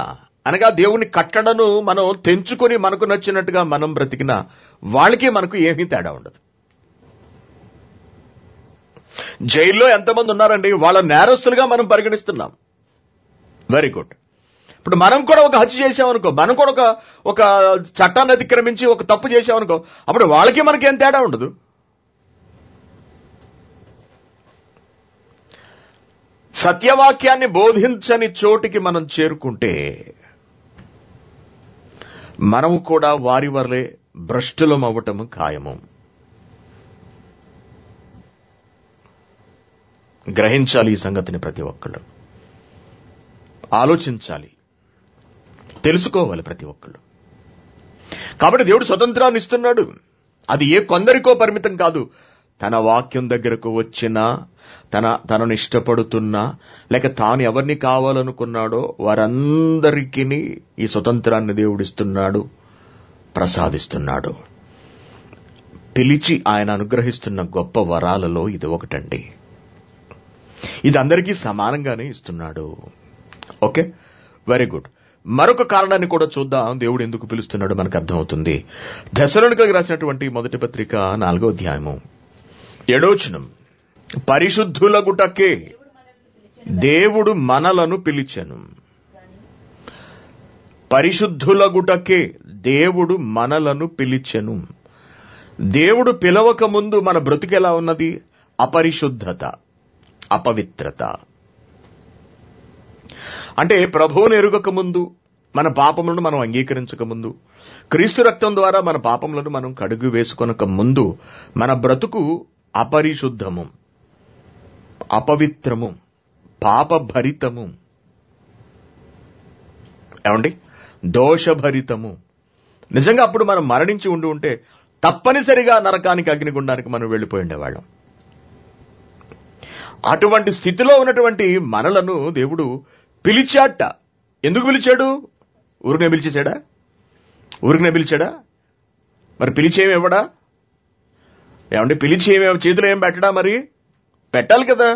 అనగా దేవుని కట్టడను మనం తెంచుకొని మనకు నచ్చినట్టుగా మనం బ్రతికిన వాళ్ళకి మనకు ఏమీ తేడా ఉండదు. జైల్లో ఎంతమంది ఉన్నారండి? వాళ్ళ నేరస్తులుగా మనం పరిగణిస్తున్నాం. Very good. ఇప్పుడు మనం కూడా ఒక హత్య చేసామనుకో, మనం కూడా ఒక చట్టాన్ని అతిక్రమించి ఒక తప్పు చేసామనుకో, అప్పుడు వాళ్ళకి మనకేం తేడా ఉండదు. సత్యవాక్యాన్ని బోధించని చోటికి మనం చేరుకుంటే మనము కూడా వారి వల్లే భ్రష్టులం అవ్వటము ఖాయము. గ్రహించాలి ఈ సంగతిని ప్రతి ఒక్కళ్ళు, ఆలోచించాలి, తెలుసుకోవాలి ప్రతి ఒక్కళ్ళు. కాబట్టి దేవుడు స్వతంత్రాన్ని ఇస్తున్నాడు. అది ఏ కొందరికో పరిమితం కాదు. తన వాక్యం దగ్గరకు వచ్చినా, తనను ఇష్టపడుతున్నా, లేక తాను ఎవరిని కావాలనుకున్నాడో వారందరికీ ఈ స్వతంత్రాన్ని దేవుడిస్తున్నాడు, ప్రసాదిస్తున్నాడు. పిలిచి ఆయన అనుగ్రహిస్తున్న గొప్ప వరాలలో ఇది ఒకటండి. ఇది అందరికీ సమానంగానే ఇస్తున్నాడు. Okay, very good. మరొక కారణాన్ని కూడా చూద్దాం, దేవుడు ఎందుకు పిలుస్తున్నాడు మనకు అర్థమవుతుంది. దశలోనికలకు రాసినటువంటి మొదటి పత్రిక 4వ అధ్యాయము 7వ వచనం, పరిశుద్ధులగుటకే దేవుడు మనలను పిలిచెను. పరిశుద్ధులగుటకే దేవుడు మనలను పిలిచెను. దేవుడు పిలవక ముందు మన బ్రతుకెలా ఉన్నది? అపరిశుద్ధత, అపవిత్రత. అంటే ప్రభువును ఎరుగక ముందు, మన పాపములను మనం అంగీకరించక ముందు, క్రీస్తు రక్తం ద్వారా మన పాపములను మనం కడుగు వేసుకొనక ముందు మన బ్రతుకు అపరిశుద్ధము, అపవిత్రము, పాపభరితము, ఏమండి, దోషభరితము. నిజంగా అప్పుడు మనం మరణించి ఉంటే తప్పనిసరిగా నరకానికి, అగ్నిగుండానికి మనం వెళ్లిపోయి ఉండేవాళ్ళం. అటువంటి స్థితిలో ఉన్నటువంటి మనలను దేవుడు పిలిచాట. ఎందుకు పిలిచాడు? ఊరికనే పిలిచేశాడా? మరి పిలిచి ఏమి ఇవ్వడా? ఏమంటే పిలిచి ఏమేమి చేతిలో ఏం పెట్టడా? మరి పెట్టాలి కదా.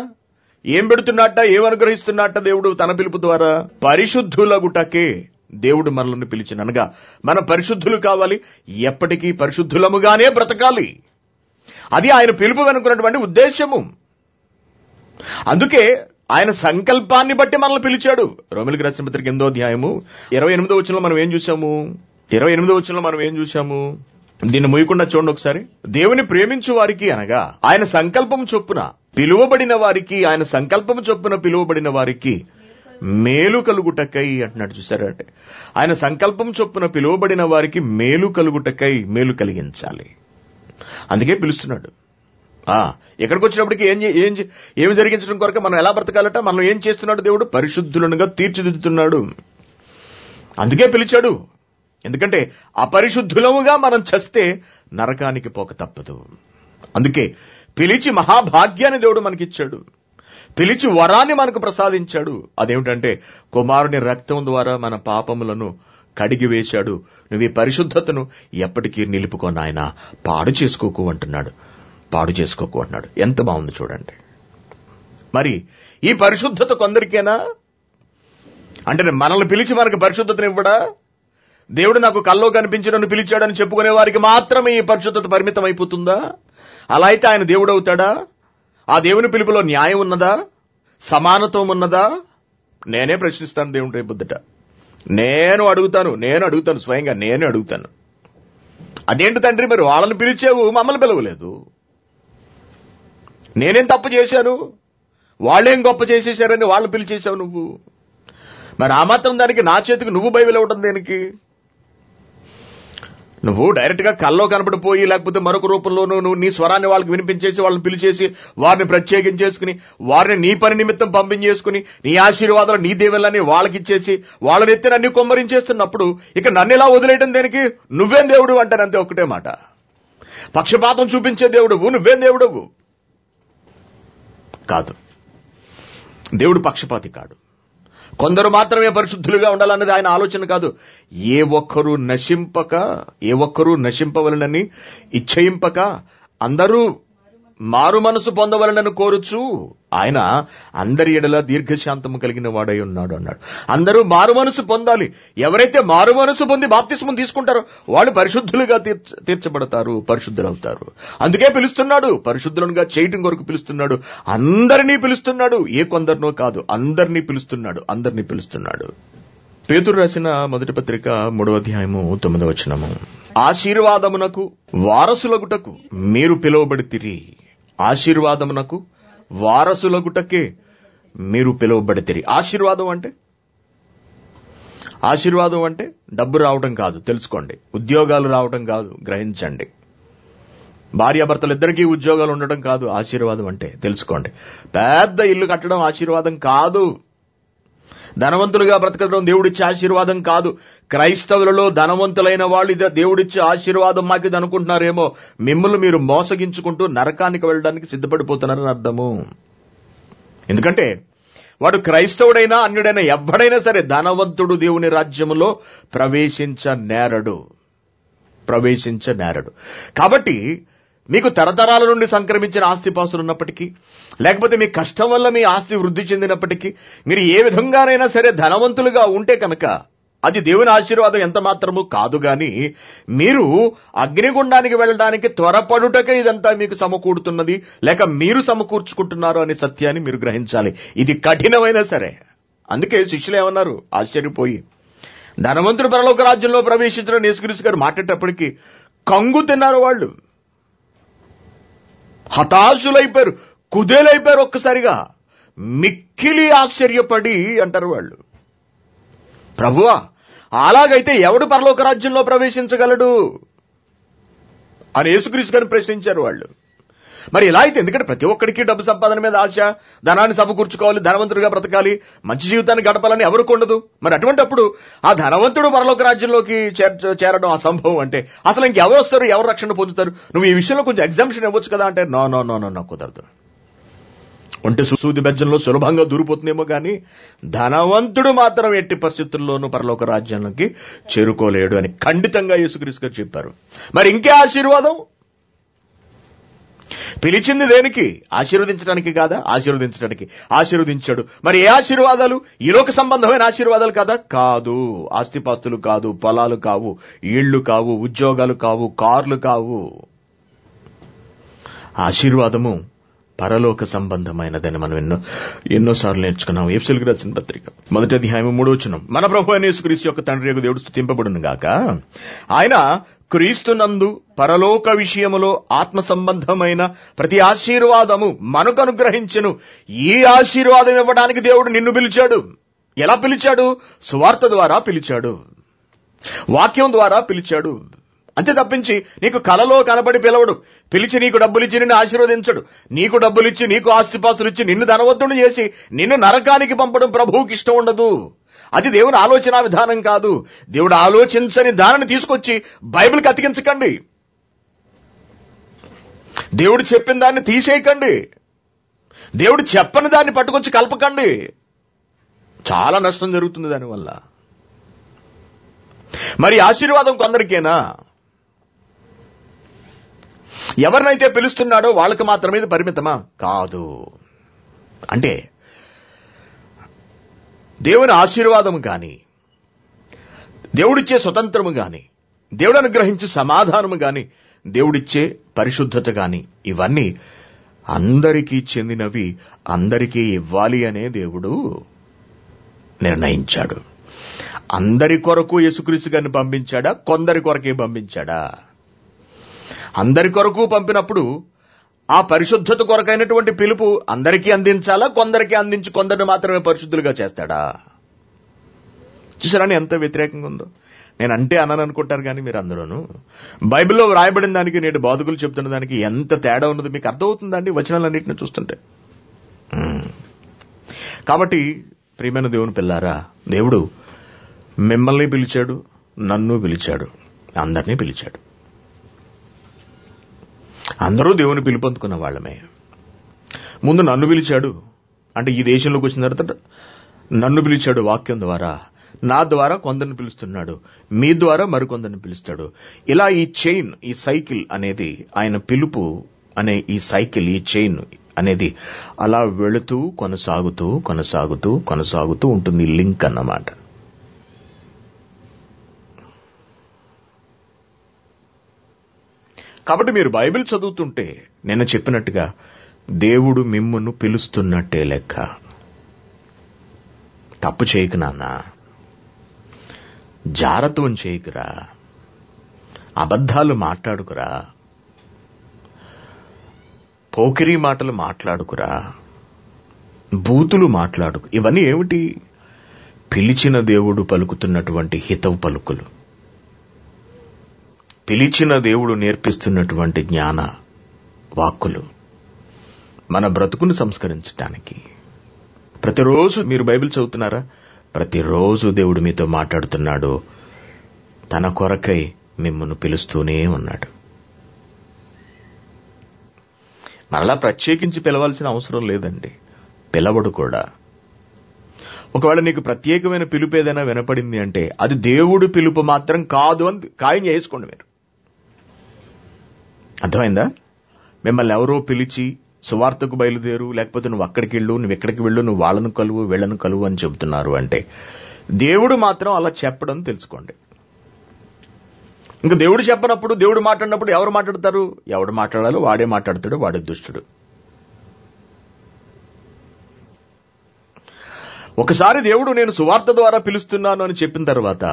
ఏం పెడుతున్నట్ట, ఏం అనుగ్రహిస్తున్నట్ట దేవుడు తన పిలుపు ద్వారా? పరిశుద్ధులగుటకే దేవుడు మనల్ని పిలిచిన, అనగా మనం పరిశుద్ధులు కావాలి, ఎప్పటికీ పరిశుద్ధులముగానే బ్రతకాలి. అది ఆయన పిలుపు వెనుకున్నటువంటి ఉద్దేశము. అందుకే ఆయన సంకల్పాన్ని బట్టి మనల్ని పిలిచాడు. రోమీయులకు రాసిన పత్రిక 8వ అధ్యాయము 28వ వచనంలో మనం ఏం చూశాము? దీన్ని ముయ్యకుండా చూడండి ఒకసారి. దేవుని ప్రేమించు వారికి, అనగా ఆయన సంకల్పం చొప్పున పిలువబడిన వారికి, ఆయన సంకల్పం చొప్పున పిలువబడిన వారికి మేలు కలుగుటకై అంటున్నాడు. చూసారంటే ఆయన సంకల్పం చొప్పున పిలువబడిన వారికి మేలు కలుగుటకై, మేలు కలిగించాలి. అందుకే పిలుస్తున్నాడు. ఎక్కడికి వచ్చినప్పటికీ ఏమి జరిగించడం కొరకు మనం ఎలా బ్రతకాలట, మనం ఏం చేస్తున్నాడు? దేవుడు పరిశుద్ధులుగా తీర్చిదిద్దుతున్నాడు. అందుకే పిలిచాడు. ఎందుకంటే అపరిశుద్ధులముగా మనం చస్తే నరకానికి పోక తప్పదు. అందుకే పిలిచి మహాభాగ్యాన్ని దేవుడు మనకిచ్చాడు. పిలిచి వరాన్ని మనకు ప్రసాదించాడు. అదేమిటంటే కుమారుని రక్తం ద్వారా మన పాపములను కడిగి వేశాడు. నువ్వు ఈ పరిశుద్ధతను ఎప్పటికీ నిలుపుకో నాయనా, పాడు చేసుకోకు అంటున్నాడు. ఎంత బాగుంది చూడండి. మరి ఈ పరిశుద్ధత కొందరికేనా? అంటే మనల్ని పిలిచి మనకు పరిశుద్ధతను ఇవ్వడా? దేవుడు నాకు కల్లో కనిపించి నన్ను పిలిచాడని చెప్పుకునే వారికి మాత్రమే ఈ పరిశుద్ధత పరిమితం అయిపోతుందా? అలా అయితే ఆయన దేవుడు అవుతాడా? ఆ దేవుని పిలుపులో న్యాయం ఉన్నదా? సమానత్వం ఉన్నదా? నేనే ప్రశ్నిస్తాను దేవుని రేపొద్దుట. నేను అడుగుతాను స్వయంగా నేనే అడుగుతాను. అదేంటి తండ్రి, మరి వాళ్ళని పిలిచావు, మమ్మల్ని పిలవలేదు. నేనేం తప్పు చేశాను, వాళ్ళేం గొప్ప చేసేశారని వాళ్ళని పిలిచేశావు నువ్వు. మరి ఆ మాత్రం దానికి నా చేతికి నువ్వు బైబిల్ ఇవ్వడం దేనికి? నువ్వు డైరెక్ట్ గా కల్లో కనపడిపోయి, లేకపోతే మరొక రూపంలోనూ నువ్వు నీ స్వరాన్ని వాళ్ళకి వినిపించేసి, వాళ్ళని పిలిచేసి, వారిని ప్రత్యేకించేసుకుని, వారిని నీ పని నిమిత్తం పంపించేసుకుని, నీ ఆశీర్వాదాలు నీ దేవుళ్ళని వాళ్ళకిచ్చేసి, వాళ్ళని ఎత్తి నన్ను కొమ్మరించేస్తున్నప్పుడు ఇక నన్ను ఇలా వదిలేయడం దేనికి? నువ్వేం దేవుడు అంటానంతే, ఒకటే మాట. పక్షపాతం చూపించే దేవుడువు, నువ్వేం దేవుడవు కాదు. దేవుడు పక్షపాతి కాడు. కొందరు మాత్రమే పరిశుద్ధులుగా ఉండాలన్నది ఆయన ఆలోచన కాదు. ఏ ఒక్కరూ నశింపవలనని ఇచ్చయింపక అందరూ మారు మనసు పొందవలనని కోరుచు ఆయన అందరి ఎడల దీర్ఘశాంతము కలిగిన వాడై ఉన్నాడు అన్నాడు. అందరూ మారు మనసు పొందాలి. ఎవరైతే మారు మనసు పొంది బాప్తిస్మం తీసుకుంటారో వాళ్ళు పరిశుద్ధులుగా తీర్చబడతారు, పరిశుద్ధులవుతారు. అందుకే పిలుస్తున్నాడు, పరిశుద్ధులుగా చేయటం కొరకు పిలుస్తున్నాడు. అందరినీ పిలుస్తున్నాడు, ఏ కొందరినో కాదు, అందరినీ పిలుస్తున్నాడు. పేతురు రాసిన మొదటి పత్రిక 3వ అధ్యాయము 9వ వచనము. ఆశీర్వాదమునకు వారసులగుటకు మీరు పిలువబడితిరి. ఆశీర్వాదమునకు వారసులగుటకే మీరు పిలువబడితిరి. ఆశీర్వాదం అంటే డబ్బు రావడం కాదు, తెలుసుకోండి. ఉద్యోగాలు రావడం కాదు, గ్రహించండి. భార్యాభర్తలు ఇద్దరికీ ఉద్యోగాలు ఉండడం కాదు ఆశీర్వాదం అంటే, తెలుసుకోండి. పెద్ద ఇల్లు కట్టడం ఆశీర్వాదం కాదు. ధనవంతులుగా బ్రతకడం దేవుడిచ్చే ఆశీర్వాదం కాదు. క్రైస్తవులలో ధనవంతులైన వాళ్ళు ఇదే దేవుడిచ్చే ఆశీర్వాదం మాకు ఇది అనుకుంటున్నారేమో. మిమ్మల్ని మీరు మోసగించుకుంటూ నరకానికి వెళ్ళడానికి సిద్ధపడిపోతున్నారని అర్థము. ఎందుకంటే వాడు క్రైస్తవుడైనా అన్యుడైనా ఎవ్వడైనా సరే ధనవంతుడు దేవుని రాజ్యములో ప్రవేశించనేరడు. కాబట్టి మీకు తరతరాల నుండి సంక్రమించిన ఆస్తిపాస్తులు ఉన్నప్పటికీ, లేకపోతే మీ కష్టం వల్ల మీ ఆస్తి వృద్ధి చెందినప్పటికీ, మీరు ఏ విధంగానైనా సరే ధనవంతులుగా ఉంటే కనుక అది దేవుని ఆశీర్వాదం ఎంత మాత్రము కాదు. గాని మీరు అగ్నిగుండానికి వెళ్ళడానికి త్వరపడుటకే ఇదంతా మీకు సమకూడుతున్నది, లేక మీరు సమకూర్చుకుంటున్నారు అనే సత్యాన్ని మీరు గ్రహించాలి. ఇది కఠినమైనా సరే. అందుకే శిష్యులు ఏమన్నారు ఆశ్చర్యపోయి, ధనవంతుడు పరలోక రాజ్యంలో ప్రవేశించడం యేసుక్రీస్తు గారు మాట్లాడేటప్పటికీ కంగు తిన్నారు. వాళ్ళు హతాశులైపోయారు, కుదేలైపోయారు. ఒక్కసారిగా మిక్కిలి ఆశ్చర్యపడి అంటారు వాళ్ళు, ప్రభువా అలాగైతే ఎవడు పరలోక రాజ్యంలో ప్రవేశించగలడు అని యేసుక్రీస్తు గారిని ప్రశ్నించారు వాళ్ళు. మరి ఇలా అయితే, ఎందుకంటే ప్రతి ఒక్కడికి డబ్బు సంపాదన మీద ఆశ, ధనాన్ని సమకూర్చుకోవాలి, ధనవంతుడిగా బ్రతకాలి, మంచి జీవితాన్ని గడపాలని ఎవరికి ఉండదు. మరి అటువంటిప్పుడు ఆ ధనవంతుడు పరలోక రాజ్యంలోకి చేరడం అసంభవం అంటే అసలు ఇంకెవరు వస్తారు, ఎవరు రక్షణ పొందుతారు? నువ్వు ఈ విషయంలో కొంచెం ఎగ్జామ్షన్ ఇవ్వచ్చు కదా అంటే, నో కుదరదు. ఒంటె సూది బెజ్జంలో సులభంగా దూరిపోతుందేమో కానీ ధనవంతుడు మాత్రం ఎట్టి పరిస్థితుల్లోనూ పరలోక రాజ్యానికి చేరుకోలేడు అని ఖండితంగా యేసుక్రీస్తు గారు చెప్పారు. మరి ఇంకే ఆశీర్వాదం? పిలిచింది దేనికి? ఆశీర్వదించడానికి కాదా? ఆశీర్వదించడానికి. ఆశీర్వదించాడు. మరి ఏ ఆశీర్వాదాలు? ఈ లోక సంబంధమైన ఆశీర్వాదాలు కాదా? కాదు. ఆస్తిపాస్తులు కాదు, పొలాలు కావు, ఇళ్లు కావు, ఉద్యోగాలు కావు, కార్లు కావు. ఆశీర్వాదము పరలోక సంబంధమైనదని మనం ఎన్నోసార్లు నేర్చుకున్నాం. ఎఫెసీయులకు రాసిన పత్రిక 1వ అధ్యాయం 3వ వచనం, మన ప్రభువైన యేసుక్రీస్తు యొక్క తండ్రి యొక్క దేవుడు స్తుతింపబడును గాక. ఆయన క్రీస్తునందు పరలోక విషయములో ఆత్మ సంబంధమైన ప్రతి ఆశీర్వాదము మనకు అనుగ్రహించెను. ఈ ఆశీర్వాదం ఇవ్వడానికి దేవుడు నిన్ను పిలిచాడు. ఎలా పిలిచాడు? సువార్త ద్వారా పిలిచాడు, వాక్యం ద్వారా పిలిచాడు. అంతే తప్పించి నీకు కలలో కనబడి పిలవడు. పిలిచి నీకు డబ్బులిచ్చి నిన్ను ఆశీర్వదించడు. నీకు డబ్బులిచ్చి, నీకు ఆస్తిపాస్తులు ఇచ్చి నిన్ను ధనవంతుడు చేసి నిన్ను నరకానికి పంపడం ప్రభువుకి ఇష్టం ఉండదు. అది దేవుని ఆలోచన విధానం కాదు. దేవుడు ఆలోచించని దానిని తీసుకొచ్చి బైబిల్కి అతికించకండి. దేవుడు చెప్పిన దాన్ని తీసేయకండి. దేవుడు చెప్పని దాన్ని పట్టుకొచ్చి కలపకండి. చాలా నష్టం జరుగుతుంది దానివల్ల. మరి ఆశీర్వాదం కొందరికేనా? ఎవరినైతే పిలుస్తున్నాడో వాళ్ళకి మాత్రమే ఇది పరిమితమా? కాదు. అంటే దేవుని ఆశీర్వాదము గాని, దేవుడిచ్చే స్వతంత్రము గాని, దేవుడు అనుగ్రహించే సమాధానము గాని, దేవుడిచ్చే పరిశుద్ధత గాని, ఇవన్నీ అందరికీ చెందినవి, అందరికీ ఇవ్వాలి అనే దేవుడు నిర్ణయించాడు. అందరి కొరకు యేసుక్రీస్తు గారిని పంపించాడా? కొందరి కొరకే పంపించాడా? అందరి కొరకు పంపినప్పుడు ఆ పరిశుద్ధత కొరకైనటువంటి పిలుపు అందరికీ అందించాలా? కొందరికి అందించి కొందరిని మాత్రమే పరిశుద్ధులుగా చేస్తాడా? చూసారని ఎంత వ్యతిరేకంగా ఉందో. నేను అంటే అన్నాను అనుకుంటారు కానీ మీరు అందరూను బైబిల్లో వ్రాయబడిన దానికి నేటి బాధకులు చెప్తున్న దానికి ఎంత తేడా ఉన్నది మీకు అర్థమవుతుందండి వచనాలన్నింటినీ చూస్తుంటే. కాబట్టి ప్రియమైన దేవుని పిల్లారా, దేవుడు మిమ్మల్ని పిలిచాడు, నన్ను పిలిచాడు, అందరినీ పిలిచాడు. అందరూ దేవుని పిలుపొందుకున్న వాళ్ళమే. ముందు నన్ను పిలిచాడు అంటే ఈ దేశంలోకి వచ్చిన తర్వాత నన్ను పిలిచాడు వాక్యం ద్వారా, నా ద్వారా కొందరిని పిలుస్తున్నాడు, మీ ద్వారా మరికొందరిని పిలుస్తాడు. ఇలా ఈ చైన్, ఈ సైకిల్ అనేది, ఆయన పిలుపు అనే ఈ సైకిల్, ఈ చైన్ అనేది అలా వెళుతూ కొనసాగుతూ కొనసాగుతూ కొనసాగుతూ ఉంటుంది. లింక్ అన్నమాట. కాబట్టి మీరు బైబిల్ చదువుతుంటే నిన్న చెప్పినట్టుగా దేవుడు మిమ్మును పిలుస్తున్నట్టే లెక్క. తప్పు చేయకు నాన్న, జారత్వం చేయకురా, అబద్ధాలు మాట్లాడుకురా, పోకిరీ మాటలు మాట్లాడుకురా, బూతులు మాట్లాడుకు. ఇవన్నీ ఏమిటి? పిలిచిన దేవుడు పలుకుతున్నటువంటి హితవు పలుకులు, పిలిచిన దేవుడు నేర్పిస్తున్నటువంటి జ్ఞాన వాక్కులు మన బ్రతుకును సంస్కరించడానికి. ప్రతిరోజు మీరు బైబిల్ చదువుతున్నారా? ప్రతిరోజు దేవుడు మీతో మాట్లాడుతున్నాడు. తన కొరకై మిమ్మల్ని పిలుస్తూనే ఉన్నాడు. మరలా ప్రత్యేకించి పిలవాల్సిన అవసరం లేదండి. పిలవడు కూడా. ఒకవేళ నీకు ప్రత్యేకమైన పిలుపు ఏదైనా వినపడింది అంటే అది దేవుడు పిలుపు మాత్రం కాదు అని ఖాయం చేసుకోండి మీరు. అర్థమైందా? మిమ్మల్ని ఎవరో పిలిచి సువార్తకు బయలుదేరు, లేకపోతే నువ్వు అక్కడికి వెళ్ళు, నువ్వు ఎక్కడికి వెళ్ళు, నువ్వు వాళ్ళను కలువు, వీళ్ళను కలువు అని చెబుతున్నారు అంటే దేవుడు మాత్రం అలా చెప్పడం తెలుసుకోండి. ఇంకా దేవుడు చెప్పనప్పుడు, దేవుడు మాట్లాడినప్పుడు ఎవరు మాట్లాడతారు? ఎవడు మాట్లాడాలో వాడే మాట్లాడతాడు, వాడే దుష్టుడు. ఒకసారి దేవుడు నేను సువార్త ద్వారా పిలుస్తున్నాను అని చెప్పిన తర్వాత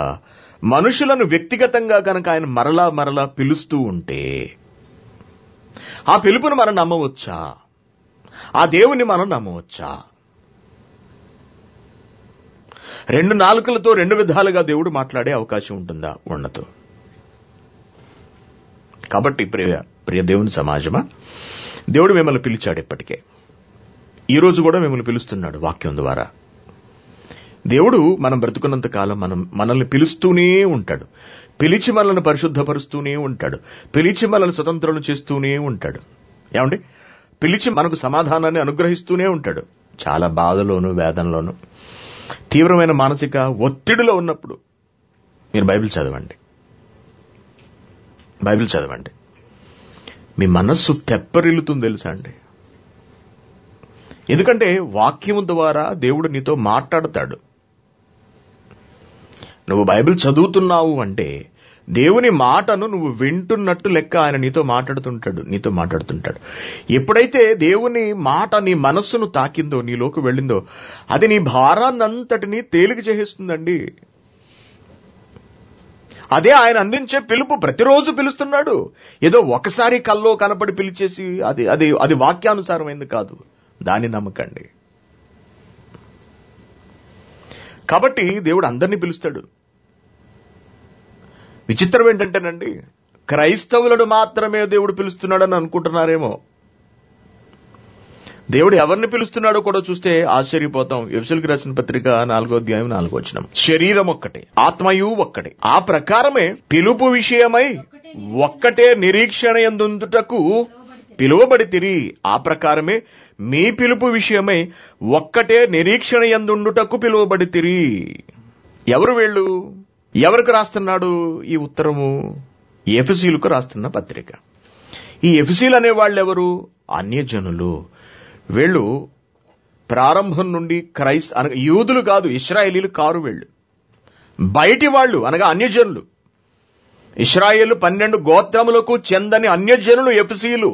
మనుషులను వ్యక్తిగతంగా కనుక ఆయన మరలా మరలా పిలుస్తూ ఉంటే ఆ పిలుపును మనం నమ్మవచ్చా? ఆ దేవుని మనం నమ్మవచ్చా? రెండు నాలుకలతో రెండు విధాలుగా దేవుడు మాట్లాడే అవకాశం ఉంటుందా? ఉండదు. కాబట్టి ప్రియ దేవుని సమాజమా, దేవుడు మిమ్మల్ని పిలిచాడు. ఇప్పటికే ఈ రోజు కూడా మిమ్మల్ని పిలుస్తున్నాడు వాక్యం ద్వారా. దేవుడు మనం బ్రతుకున్నంత కాలం మనల్ని పిలుస్తూనే ఉంటాడు. పిలిచి మనల్ని పరిశుద్ధపరుస్తూనే ఉంటాడు. పిలిచి మనల్ని స్వతంత్రులను చేస్తూనే ఉంటాడు. ఏమండి? పిలిచి మనకు సమాధానాన్ని అనుగ్రహిస్తూనే ఉంటాడు. చాలా బాధలోను, వేదనలోను, తీవ్రమైన మానసిక ఒత్తిడిలో ఉన్నప్పుడు మీరు బైబిల్ చదవండి. బైబిల్ చదవండి. మీ మనస్సు తెప్పరిల్లుతుంది తెలుసా అండి. ఎందుకంటే వాక్యం ద్వారా దేవుడు నీతో మాట్లాడతాడు. నువ్వు బైబిల్ చదువుతున్నావు అంటే దేవుని మాటను నువ్వు వింటున్నట్టు లెక్క. ఆయన నీతో మాట్లాడుతుంటాడు. ఎప్పుడైతే దేవుని మాట నీ మనస్సును తాకిందో, నీలోకి వెళ్ళిందో, అది నీ భారాన్నంతటినీ తేలిక చేసేస్తుందండి. అదే ఆయన అందించే పిలుపు. ప్రతిరోజు పిలుస్తున్నాడు. ఏదో ఒకసారి కల్లో కనపడి పిలిచేసి అది వాక్యానుసారమైంది కాదు. దాన్ని నమ్మకండి. కాబట్టి దేవుడు అందరినీ పిలుస్తాడు. విచిత్రం ఏంటంటేనండి, క్రైస్తవులను మాత్రమే దేవుడు పిలుస్తున్నాడని అనుకుంటున్నారేమో. దేవుడు ఎవరిని పిలుస్తున్నాడో కూడా చూస్తే ఆశ్చర్యపోతాం. ఎఫెసీయులకు రాసిన పత్రిక 4:4 శరీరం ఒక్కటే, ఆత్మయు ఒక్కటే, ఆ ప్రకారమే పిలుపు విషయమై ఒక్కటే నిరీక్షణ యందుండుటకు పిలువబడితిరి. ఆ ప్రకారమే మీ పిలుపు విషయమై ఒక్కటే నిరీక్షణ యందుండుటకు పిలువబడితిరి. ఎవరు వీళ్ళు? ఎవరికి రాస్తున్నాడు ఈ ఉత్తరము? ఎఫెసీయులకు రాస్తున్న పత్రిక. ఈ ఎఫెసీయులు అనే వాళ్ళు ఎవరు? అన్యజనులు. వీళ్ళు ప్రారంభం నుండి అనగా యూదులు కాదు, ఇశ్రాయేలీలు కారు. వీళ్ళు బయటి వాళ్ళు అనగా అన్యజనులు. ఇశ్రాయేలు 12 గోత్రములకు చెందని అన్యజనులు ఎఫెసీయులు.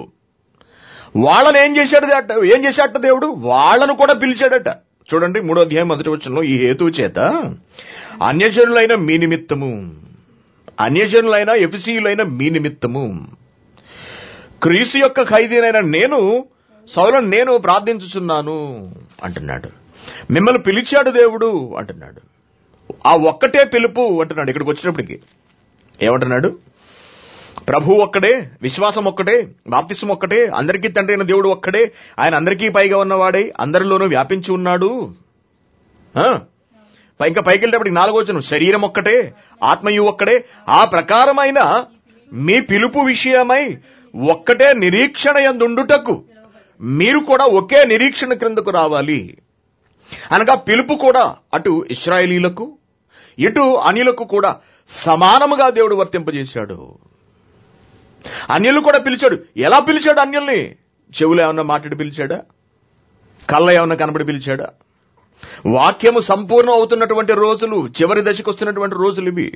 వాళ్ళని ఏం చేశాడట దేవుడు? వాళ్ళను కూడా పిలిచాడట. చూడండి 3వ అధ్యాయం 1వ వచనంలో, ఈ హేతువు చేత అన్యజనులైన మీ నిమిత్తము, అన్యజనులైన ఎఫెసీయులైన మీ నిమిత్తము క్రీస్తు యొక్క ఖైదీనైన సౌలను నేను ప్రార్థించుచున్నాను అంటున్నాడు. మిమ్మల్ని పిలిచాడు దేవుడు అంటున్నాడు. ఆ ఒక్కటే పిలుపు అంటున్నాడు. ఇక్కడికి వచ్చినప్పటికీ ఏమంటున్నాడు? ప్రభు ఒక్కడే, విశ్వాసం ఒక్కటే, బాప్తిసం ఒక్కటే, అందరికీ తండ్రి అయిన దేవుడు ఒక్కడే, ఆయన అందరికీ పైగా ఉన్నవాడై అందరిలోనూ వ్యాపించి ఉన్నాడు. ఇంకా పైకి వెళ్ళేటప్పటికి 4వ వచనం శరీరం ఒక్కటే, ఆత్మయు ఒక్కడే, ఆ ప్రకారమైన మీ పిలుపు విషయమై ఒక్కటే నిరీక్షణ యందుండుటకు మీరు కూడా ఒకే నిరీక్షణ క్రిందకు రావాలి. అనగా పిలుపు కూడా అటు ఇశ్రాయేలీలకు ఇటు అన్యులకు కూడా సమానముగా దేవుడు వర్తింపజేశాడు. అన్యులు కూడా పిలిచాడు. ఎలా పిలిచాడు అన్యుల్ని? చెవులు ఏమన్నా మాట్లాడి పిలిచాడా? కళ్ళ ఏమన్నా కనబడి పిలిచాడా? వాక్యము సంపూర్ణం అవుతున్నటువంటి రోజులు, చివరి దశకు వస్తున్నటువంటి రోజులు ఇవి.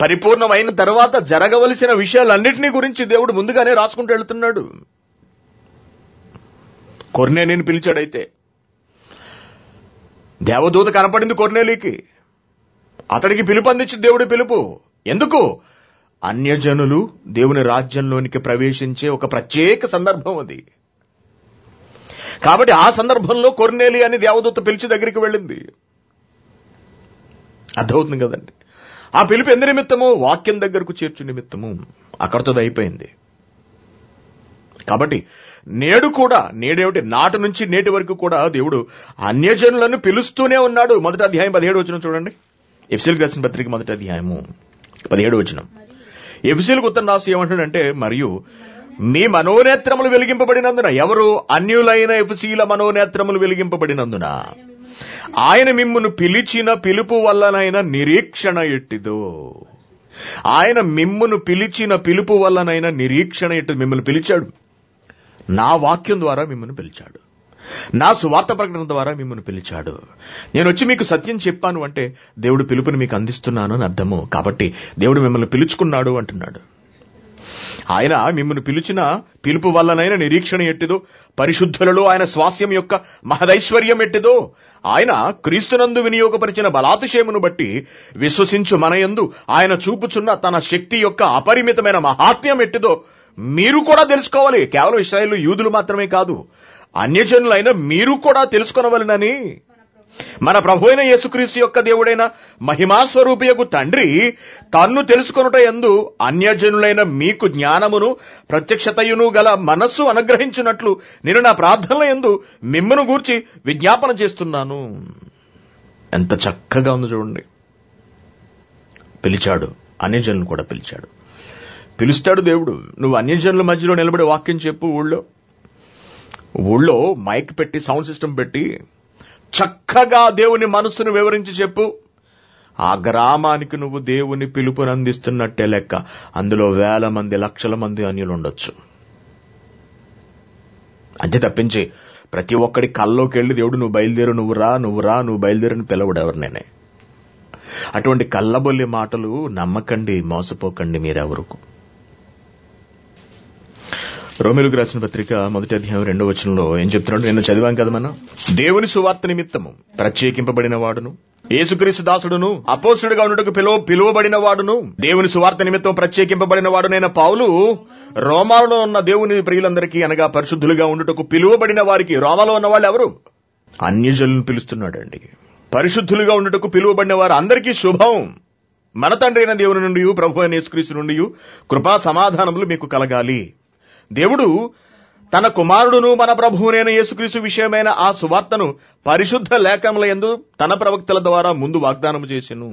పరిపూర్ణమైన తర్వాత జరగవలసిన విషయాలన్నింటినీ గురించి దేవుడు ముందుగానే రాసుకుంటూ వెళ్తున్నాడు. కొర్నేలిని పిలిచాడైతే దేవదూత కనపడింది కొర్నేలికి. అతడికి పిలుపు అందించింది దేవుడి పిలుపు. ఎందుకు? అన్యజనులు దేవుని రాజ్యంలోనికి ప్రవేశించే ఒక ప్రత్యేక సందర్భం అది. కాబట్టి ఆ సందర్భంలో కొర్నేలి అని దేవదూత పిలిచి దగ్గరికి వెళ్ళింది. అర్థమవుతుంది కదండి. ఆ పిలుపు ఎందు నిమిత్తము? వాక్యం దగ్గరకు చేర్చు నిమిత్తము. అక్కడితో అయిపోయింది. కాబట్టి నేడేమిటి, నాటి నుంచి నేటి వరకు కూడా దేవుడు అన్యజనులను పిలుస్తూనే ఉన్నాడు. 1వ అధ్యాయం 17వ వచనం చూడండి. ఎఫెసీయులకు రాసిన పత్రిక 1వ అధ్యాయము 17వ వచనం. ఎఫెసీయులకు ఉత్తరం రాసి ఏమంటాడంటే, మరియు మీ మనోనేత్రములు వెలిగింపబడినందున, ఎవరు? అన్యులైన ఎఫెసీయుల మనోనేత్రములు వెలిగింపబడినందున ఆయన మిమ్మును పిలిచిన పిలుపు వల్లనైనా నిరీక్షణ ఎట్టిదో. ఆయన మిమ్మును పిలిచిన పిలుపు వల్లనైనా నిరీక్షణ ఎట్టిది. మిమ్మల్ని పిలిచాడు. నా వాక్యం ద్వారా మిమ్మల్ని పిలిచాడు. నా సువార్త ప్రకటన ద్వారా మిమ్మల్ని పిలిచాడు. నేను వచ్చి మీకు సత్యం చెప్పాను అంటే దేవుడు పిలుపుని మీకు అందిస్తున్నాను అని అర్థము. కాబట్టి దేవుడు మిమ్మల్ని పిలుచుకున్నాడు అంటున్నాడు. ఆయన మిమ్మల్ని పిలిచిన పిలుపు వల్లనైనా నిరీక్షణ ఎట్టిదో, పరిశుద్ధులలో ఆయన స్వాస్యం యొక్క మహదైశ్వర్యం ఎట్టిదో, ఆయన క్రీస్తునందు వినియోగపరిచిన బలాతిశయమును బట్టి విశ్వసించు మనయందు ఆయన చూపుచున్న తన శక్తి యొక్క అపరిమితమైన మహాత్మ్యం ఎట్టిదో మీరు కూడా తెలుసుకోవాలి. కేవలం ఇశ్రాయేలు యూదులు మాత్రమే కాదు, అన్యజనులైన మీరు కూడా తెలుసుకొనవలెనని మన ప్రభు అయిన యేసుక్రీస్తు యొక్క దేవుడైన మహిమాస్వరూపియగు తండ్రి తన్ను తెలుసుకొనుట యందు అన్యజనులైన మీకు జ్ఞానమును ప్రత్యక్షతయును గల మనస్సు అనుగ్రహించినట్లు నేను నా ప్రార్థనల యందు మిమ్మును గూర్చి విజ్ఞాపన చేస్తున్నాను. ఎంత చక్కగా ఉందో చూడండి. పిలిచాడు, అన్యజనులను కూడా పిలిచాడు. పిలుస్తాడు దేవుడు. నువ్వు అన్యజనుల మధ్యలో నిలబడి వాక్యం చెప్పు. ఊళ్ళో మైక్ పెట్టి, సౌండ్ సిస్టమ్ పెట్టి చక్కగా దేవుని మనసును వివరించి చెప్పు. ఆ గ్రామానికి నువ్వు దేవుని పిలుపుని అందిస్తున్నట్టే లెక్క. అందులో 1,000 మంది, లక్షల మంది అన్యులు ఉండొచ్చు. అంతే తప్పించి ప్రతి ఒక్కడి కల్లోకి వెళ్ళి దేవుడు నువ్వు బయలుదేరు, నువ్వు బయలుదేరని పిలవడు ఎవరినేనే. అటువంటి కల్లబొల్లి మాటలు నమ్మకండి, మోసపోకండి మీరెవరకు. రోమీయులకు రాసిన పత్రిక 1వ అధ్యాయం 2వ వచనంలో ఏం చెప్తున్నాడు? నిన్న చదివాం కదా మనం. దేవుని సువార్త నిమిత్తము ప్రత్యేకింపబడిన వాడును, యేసుక్రీస్తు దాసుడును, అపోస్తలుడిగా ఉన్నట్టుకు పిలువబడిన వాడును, దేవుని సువార్త నిమిత్తం ప్రత్యేకింపబడిన వాడునైన పౌలు రోమాలో ఉన్న దేవుని ప్రియులందరికీ, అనగా పరిశుద్ధులుగా ఉండుటకు పిలువబడిన వారికి. రోమాలో ఉన్న వాళ్ళు ఎవరు? అన్యజనులను పిలుస్తున్నాడండి. పరిశుద్ధులుగా ఉండుటకు పిలువబడిన వారు అందరికీ శుభం. మన తండ్రి అయిన దేవుని నుండి, ప్రభు అయిన యేసుక్రీస్తు నుండి కృపా సమాధానములు మీకు కలగాలి. దేవుడు తన కుమారుడును మన ప్రభువునైన యేసుక్రీస్తు విషయమైన ఆ సువార్తను పరిశుద్ధ లేఖనముల యందు తన ప్రవక్తల ద్వారా ముందు వాగ్దానము చేసెను.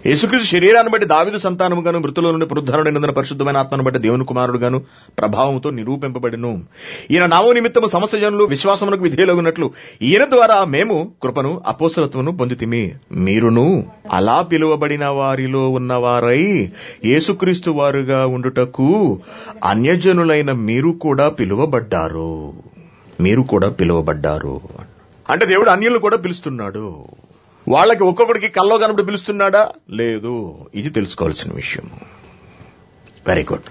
యేసుక్రీస్తు శరీరాన్ని బట్టి దావీదు సంతానముగాను, మృతుల నుండి పునరుద్ధరణైనందున పరిశుద్ధమైన ఆత్మను బట్టి దేవుని కుమారుడుగాను ప్రభావంతో నిరూపింపబడిను. ఈయన నామము నిమిత్తము సమస్త జనులు విశ్వాసమునకు విధేయులగునట్లు ఈయన ద్వారా మేము కృపను, అపోస్తలత్వమును పొందితిమి. మీరును అలా పిలువబడిన వారిలో ఉన్నవారై యేసుక్రీస్తు వారుగా ఉండుటకు అన్యజనులైన మీరు కూడా పిలువబడ్డారు. అంటే దేవుడు అన్యులను కూడా పిలుస్తున్నాడు. వాళ్ళకి ఒక్కొక్కడికి కల్లో కనబడి పిలుస్తున్నాడా? లేదు. ఇది తెలుసుకోవాల్సిన విషయం. Very good.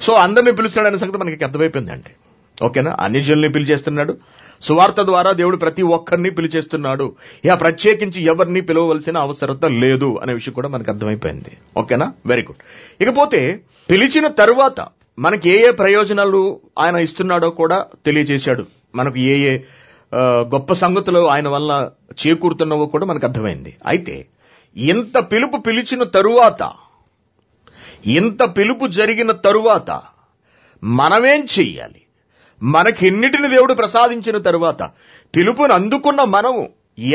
సో అందరినీ పిలుస్తున్నాడు అనే సంగతి మనకి అర్థమైపోయిందండి. ఓకేనా? అన్యజనుల్ని పిలిచేస్తున్నాడు. సువార్త ద్వారా దేవుడు ప్రతి ఒక్కరిని పిలిచేస్తున్నాడు. ఇక ప్రత్యేకించి ఎవరిని పిలవవలసిన అవసరత లేదు అనే విషయం కూడా మనకు అర్థమైపోయింది. ఓకేనా? Very good. ఇకపోతే పిలిచిన తరువాత మనకి ఏ ప్రయోజనాలు ఆయన ఇస్తున్నాడో కూడా తెలియజేశాడు. మనకు ఏ గొప్ప సంగతులు ఆయన వల్ల చేకూరుతున్నవో కూడా మనకు అర్థమైంది. అయితే ఇంత పిలుపు జరిగిన తరువాత మనమేం చెయ్యాలి? మనకిన్నిటిని దేవుడు ప్రసాదించిన తరువాత పిలుపుని అందుకున్న మనము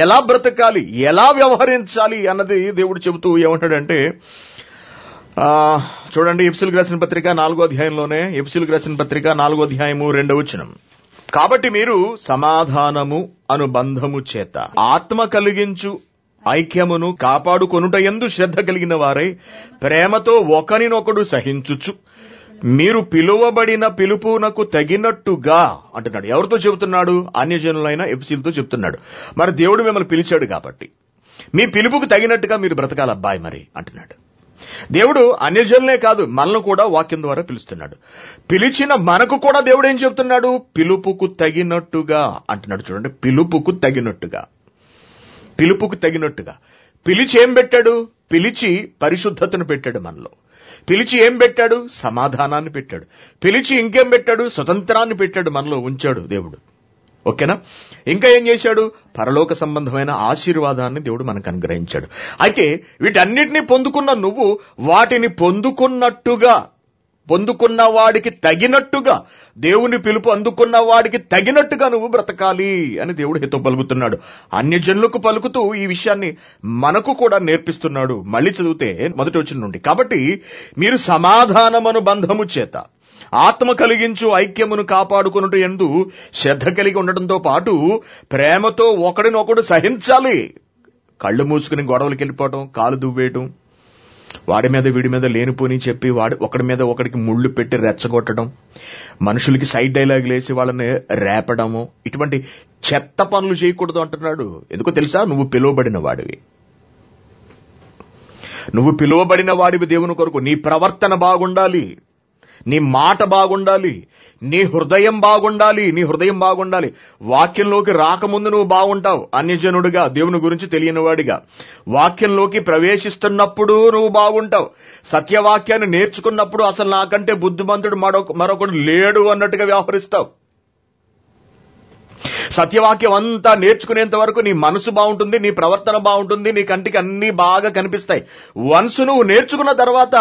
ఎలా బ్రతకాలి, ఎలా వ్యవహరించాలి అన్నది దేవుడు చెబుతూ ఏమంటాడంటే, చూడండి, ఎఫెసీయులకు రాసిన పత్రిక 4వ అధ్యాయంలోనే, ఎఫెసీయులకు రాసిన పత్రిక 4వ అధ్యాయము 2వ వచనం. కాబట్టి మీరు సమాధానము అను బంధము చేత ఆత్మ కలిగించు ఐక్యమును కాపాడుకొనుటయందు శ్రద్ధ కలిగిన వారై ప్రేమతో ఒకరినొకడు సహించుచు మీరు పిలువబడిన పిలుపునకు తగినట్టుగా అంటున్నాడు. ఎవరితో చెబుతున్నాడు? అన్యజనులైన ఎఫెసీయులతో చెప్తున్నాడు. మరి దేవుడు మిమ్మల్ని పిలిచాడు కాబట్టి మీ పిలుపుకు తగినట్టుగా మీరు బ్రతకాలబ్బాయి మరి అంటున్నాడు. దేవుడు అన్యజనులే కాదు, మనల్ని కూడా వాక్యం ద్వారా పిలుస్తున్నాడు. పిలిచిన మనకు కూడా దేవుడు ఏం చెప్తున్నాడు? పిలుపుకు తగినట్టుగా అంటున్నాడు. చూడండి, పిలుపుకు తగినట్టుగా. పిలిచి ఏం పెట్టాడు? పిలిచి పరిశుద్ధతను పెట్టాడు మనలో. పిలిచి ఏం పెట్టాడు? సమాధానాన్ని పెట్టాడు. పిలిచి ఇంకేం పెట్టాడు? స్వతంత్రాన్ని పెట్టాడు, మనలో ఉంచాడు దేవుడు. ఓకేనా? ఇంకా ఏం చేశాడు? పరలోక సంబంధమైన ఆశీర్వాదాన్ని దేవుడు మనకు అనుగ్రహించాడు. అయితే వీటన్నిటినీ పొందుకున్న నువ్వు వాటిని పొందుకున్న వాడికి తగినట్టుగా, దేవుని పిలుపు అందుకున్న వాడికి తగినట్టుగా నువ్వు బ్రతకాలి అని దేవుడు హితో పలుకుతున్నాడు. అన్యజనులకు పలుకుతూ ఈ విషయాన్ని మనకు కూడా నేర్పిస్తున్నాడు. మళ్ళీ చదివితే 1వ వచనం నుండి, కాబట్టి మీరు సమాధానమను బంధము చేత ఆత్మ కలిగించు ఐక్యమును కాపాడుకున్నట్టు యందు శ్రద్ధ కలిగి ఉండటంతో పాటు ప్రేమతో ఒకడినొకడు సహించాలి. కళ్ళు మూసుకుని గొడవలకి వెళ్ళిపోవటం, కాలు దువ్వేయటం, వాడి మీద వీడి మీద లేనిపోని చెప్పి ఒకడి మీద ఒకడికి ముళ్ళు పెట్టి రెచ్చగొట్టడం, మనుషులకి సైడ్ డైలాగులు వేసి వాళ్ళని రేపడము, ఇటువంటి చెత్త పనులు చేయకూడదు అంటున్నాడు. ఎందుకో తెలుసా? నువ్వు పిలువబడిన వాడివి దేవుని కొరకు. నీ ప్రవర్తన బాగుండాలి, నీ మాట బాగుండాలి, నీ హృదయం బాగుండాలి. వాక్యంలోకి రాకముందు నువ్వు బాగుంటావు అన్యజనుడిగా, దేవుని గురించి తెలియని వాడిగా. వాక్యంలోకి ప్రవేశిస్తున్నప్పుడు నువ్వు బాగుంటావు. సత్యవాక్యాన్ని నేర్చుకున్నప్పుడు అసలు నాకంటే బుద్ధిమంతుడు మరొకడు లేడు అన్నట్టుగా వ్యవహరిస్తావు. సత్యవాక్యం అంతా నేర్చుకునేంత వరకు నీ మనసు బాగుంటుంది, నీ ప్రవర్తన బాగుంటుంది, నీ కంటికి అన్ని బాగా కనిపిస్తాయి. వన్స్ నువ్వు నేర్చుకున్న తర్వాత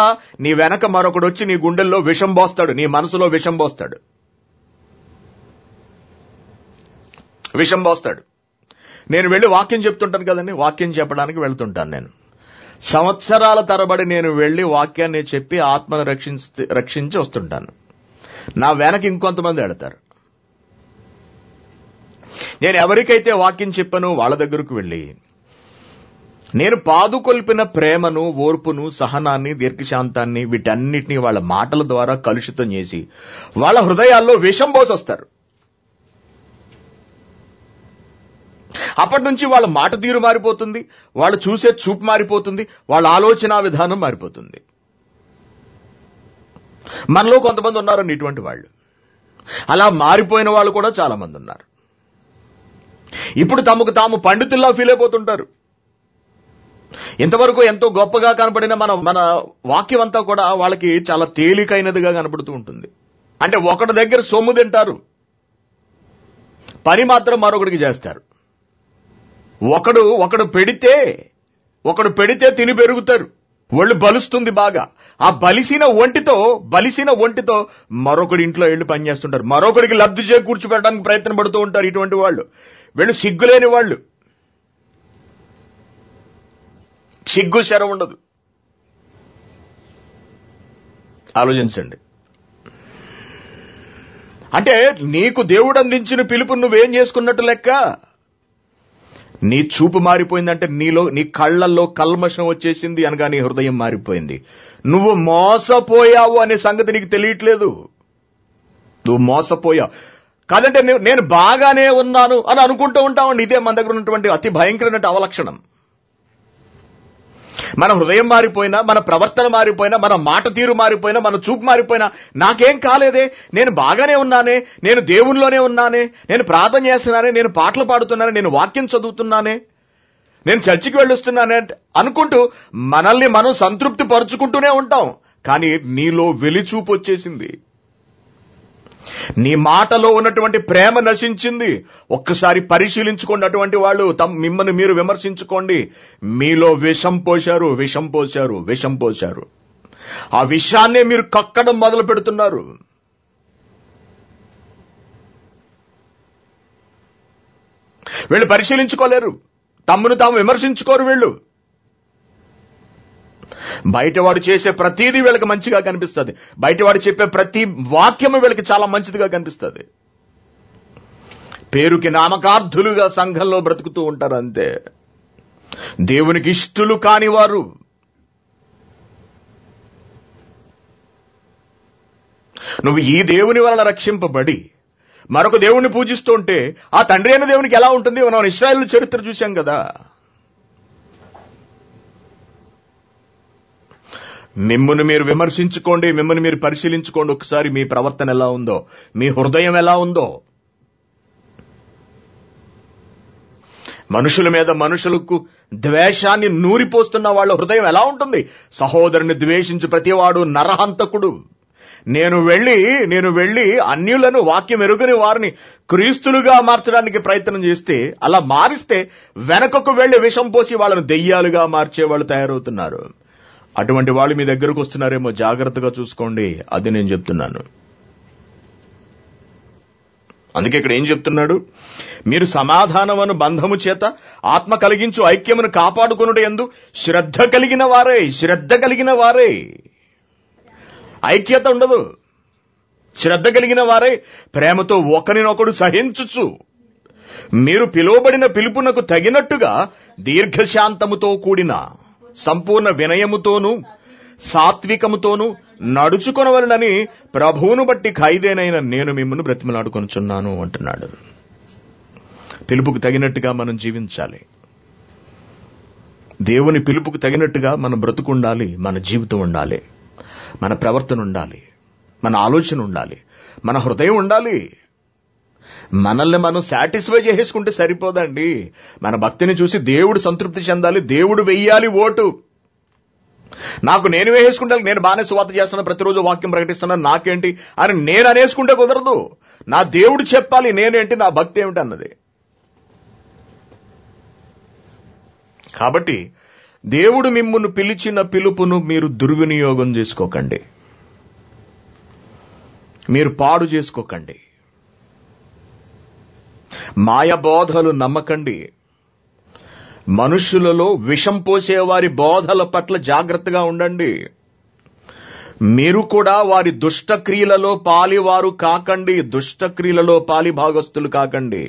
నీ వెనక మరొకడు వచ్చి నీ గుండెల్లో విషం పోస్తాడు, నీ మనసులో విషం పోస్తాడు. నేను వెళ్ళి వాక్యం చెప్తుంటాను కదండి, వాక్యం చెప్పడానికి వెళ్తుంటాను నేను. సంవత్సరాల తరబడి నేను వెళ్లి వాక్యాన్ని చెప్పి ఆత్మను రక్షించి వస్తుంటాను. నా వెనక ఇంకొంతమంది వెళతారు. నేను ఎవరికైతే వాక్యం చెప్పానో వాళ్ళ దగ్గరకు వెళ్లి నేను పాదుకొల్పిన ప్రేమను, ఓర్పును, సహనాన్ని, దీర్ఘశాంతాన్ని వీటన్నిటినీ వాళ్ళ మాటల ద్వారా కలుషితం చేసి వాళ్ళ హృదయాల్లో విషం పోసొస్తారు. అప్పటి నుంచి వాళ్ళ మాట తీరు మారిపోతుంది, వాళ్ళు చూసే చూపు మారిపోతుంది, వాళ్ళ ఆలోచన విధానం మారిపోతుంది. మనలో కొంతమంది ఉన్నారండి ఇటువంటి వాళ్ళు. అలా మారిపోయిన వాళ్ళు కూడా చాలా మంది ఉన్నారు. ఇప్పుడు తమకు తాము పండితుల్లా ఫీల్ అయిపోతుంటారు. ఇంతవరకు ఎంతో గొప్పగా కనపడిన మన వాక్యం అంతా కూడా వాళ్ళకి చాలా తేలికైనదిగా కనపడుతూ ఉంటుంది. అంటే ఒకటి దగ్గర సొమ్ము తింటారు, పని మాత్రం మరొకటికి చేస్తారు. ఒకడు పెడితే తిని పెరుగుతారు, ఒళ్ళు బలుస్తుంది బాగా. ఆ బలిసిన ఒంటితో మరొకడి ఇంట్లో వెళ్ళి పనిచేస్తుంటారు, మరొకడికి లబ్ధి చేకూర్చిపెట్టడానికి ప్రయత్నం పడుతూ ఉంటారు. ఇటువంటి వాళ్ళు వీళ్ళు సిగ్గులేని వాళ్ళు. సిగ్గు శరం ఉండదు. ఆలోచించండి. అంటే నీకు దేవుడు అందించిన పిలుపు నువ్వేం చేసుకున్నట్టు లెక్క. నీ చూపు మారిపోయిందంటే నీ కళ్లల్లో కల్మషం వచ్చేసింది అనగా నీ హృదయం మారిపోయింది. నువ్వు మోసపోయావు అనే సంగతి నీకు తెలియట్లేదు. నువ్వు మోసపోయావు కాదంటే నేను బాగానే ఉన్నాను అని అనుకుంటూ ఉంటామండి. ఇదే మన దగ్గర ఉన్నటువంటి అతి భయంకరమైన అవలక్షణం. మన హృదయం మారిపోయినా, మన ప్రవర్తన మారిపోయినా, మన మాట తీరు మారిపోయినా, మన చూపు మారిపోయినా నాకేం కాలేదే, నేను బాగానే ఉన్నానే, నేను దేవునిలోనే ఉన్నానే, నేను ప్రార్థన చేస్తున్నానే, నేను పాటలు పాడుతున్నానే, నేను వాక్యం చదువుతున్నానే, నేను చర్చికి వెళ్ళొస్తున్నానే అనుకుంటూ మనల్ని మనం సంతృప్తి పరుచుకుంటూనే ఉంటాం. కానీ నీలో వెలిచూపు వచ్చేసింది, నీ మాటలో ఉన్నటువంటి ప్రేమ నశించింది. ఒక్కసారి పరిశీలించుకోండి. అటువంటి వాళ్ళు మిమ్మల్ని మీరు విమర్శించుకోండి. మీలో విషం పోశారు. ఆ విషాన్నే మీరు కక్కడం మొదలు పెడుతున్నారు. వీళ్ళు పరిశీలించుకోలేరు, తమ్మును తాము విమర్శించుకోరు. వీళ్ళు బయటవాడు చేసే ప్రతిదీ వీళ్ళకి మంచిగా కనిపిస్తుంది, బయటవాడు చెప్పే ప్రతి వాక్యము వీళ్ళకి చాలా మంచిదిగా కనిపిస్తుంది. పేరుకి నామకార్థులుగా సంఘంలో బ్రతుకుతూ ఉంటారు అంతే. దేవునికి ఇష్టలు కానివారు. నువ్వు ఈ దేవుని వలన రక్షింపబడి మరొక దేవుణ్ణి పూజిస్తుంటే ఆ తండ్రి అయిన దేవునికి ఎలా ఉంటుంది? మనం ఇశ్రాయేలు చరిత్ర చూశాం కదా. మిమ్మును మీరు విమర్శించుకోండి, మిమ్మల్ని మీరు పరిశీలించుకోండి. ఒకసారి మీ ప్రవర్తన ఎలా ఉందో, మీ హృదయం ఎలా ఉందో. మనుషుల మీద మనుషులకు ద్వేషాన్ని నూరిపోస్తున్న వాళ్ళ హృదయం ఎలా ఉంటుంది? సహోదరుని ద్వేషించి ప్రతివాడు నరహంతకుడు. నేను వెళ్లి అన్యులను, వాక్యం ఎరుగని వారిని క్రీస్తులుగా మార్చడానికి ప్రయత్నం చేస్తే, అలా మారిస్తే వెనకకు వెళ్లి విషం పోసి వాళ్ళను దెయ్యాలుగా మార్చే వాళ్ళు తయారవుతున్నారు. అటువంటి వాళ్ళు మీ దగ్గరకు వస్తున్నారేమో, జాగ్రత్తగా చూసుకోండి. అది నేను చెప్తున్నాను. అందుకే ఇక్కడ ఏం చెప్తున్నాడు? మీరు సమాధానమును బంధము చేత ఆత్మ కలిగించు ఐక్యమును కాపాడుకొనుట యందు శ్రద్ధ కలిగిన వారే. ఐక్యత ఉండదు. శ్రద్ధ కలిగిన వారే ప్రేమతో ఒకరినొకడు సహించుచు, మీరు పిలువబడిన పిలుపునకు తగినట్టుగా దీర్ఘశాంతముతో కూడిన సంపూర్ణ వినయముతోనూ సాత్వికముతోనూ నడుచుకొనవలనని ప్రభువును బట్టి ఖైదేనైన నేను మిమ్మల్ని బ్రతిమలాడుకొనుచున్నాను అంటున్నాడు. పిలుపుకు తగినట్టుగా మనం జీవించాలి. దేవుని పిలుపుకు తగినట్టుగా మన బ్రతుకు ఉండాలి, మన జీవితం ఉండాలి, మన ప్రవర్తన ఉండాలి, మన ఆలోచన ఉండాలి, మన హృదయం ఉండాలి. మనల్ని మనం సాటిస్ఫై చేసుకుంటే సరిపోదండి. మన భక్తిని చూసి దేవుడు సంతృప్తి చెందాలి, దేవుడు వెయ్యాలి ఓటు. నాకు నేను వేసుకుంటాను, నేను బాగానే సువార్త చేస్తున్నాను, ప్రతిరోజు వాక్యం ప్రకటిస్తున్నాను, నాకేంటి అని నేను అనేసుకుంటే కుదరదు. నా దేవుడు చెప్పాలి నేనేంటి, నా భక్తి ఏమిటి అన్నది. కాబట్టి దేవుడు మిమ్మును పిలిచిన పిలుపును మీరు దుర్వినియోగం చేసుకోకండి, మీరు పాడు చేసుకోకండి, మాయబోధలు నమ్మకండి. మనుష్యులలో విషం పోసేవారి బోధల పట్ల జాగ్రత్తగా ఉండండి. మీరు కూడా వారి దుష్టక్రియలలో పాలివారు కాకండి, దుష్టక్రియలలో పాలిభాగస్తులు కాకండి.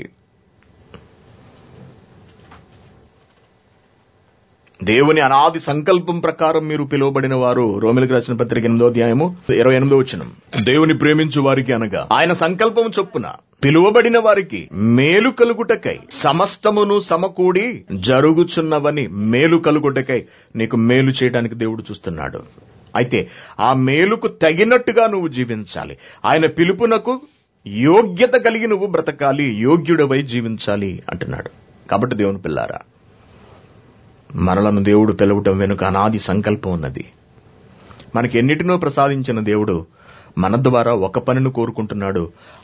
దేవుని అనాది సంకల్పం ప్రకారం మీరు పిలువబడిన వారు. రోమిలకు రాసిన పత్రిక 8వ అధ్యాయము 28వ వచనం. దేవుని ప్రేమించు వారికి అనగా ఆయన సంకల్పం చొప్పున పిలువబడిన వారికి మేలు కలుగుటకై సమస్తమును సమకూడి జరుగుచున్నవని. మేలు కలుగుటకై నీకు మేలు చేయడానికి దేవుడు చూస్తున్నాడు. అయితే ఆ మేలుకు తగినట్టుగా నువ్వు జీవించాలి. ఆయన పిలుపునకు యోగ్యత కలిగి నువ్వు బ్రతకాలి, యోగ్యుడవై జీవించాలి అంటున్నాడు. కాబట్టి దేవుని పిల్లారా, మనలను దేవుడు పిలవటం వెనుక అనాది సంకల్పం ఉన్నది. మనకి ఎన్నిటినో ప్రసాదించిన దేవుడు మన ద్వారా ఒక పనిని కోరుకుంటున్నాడు.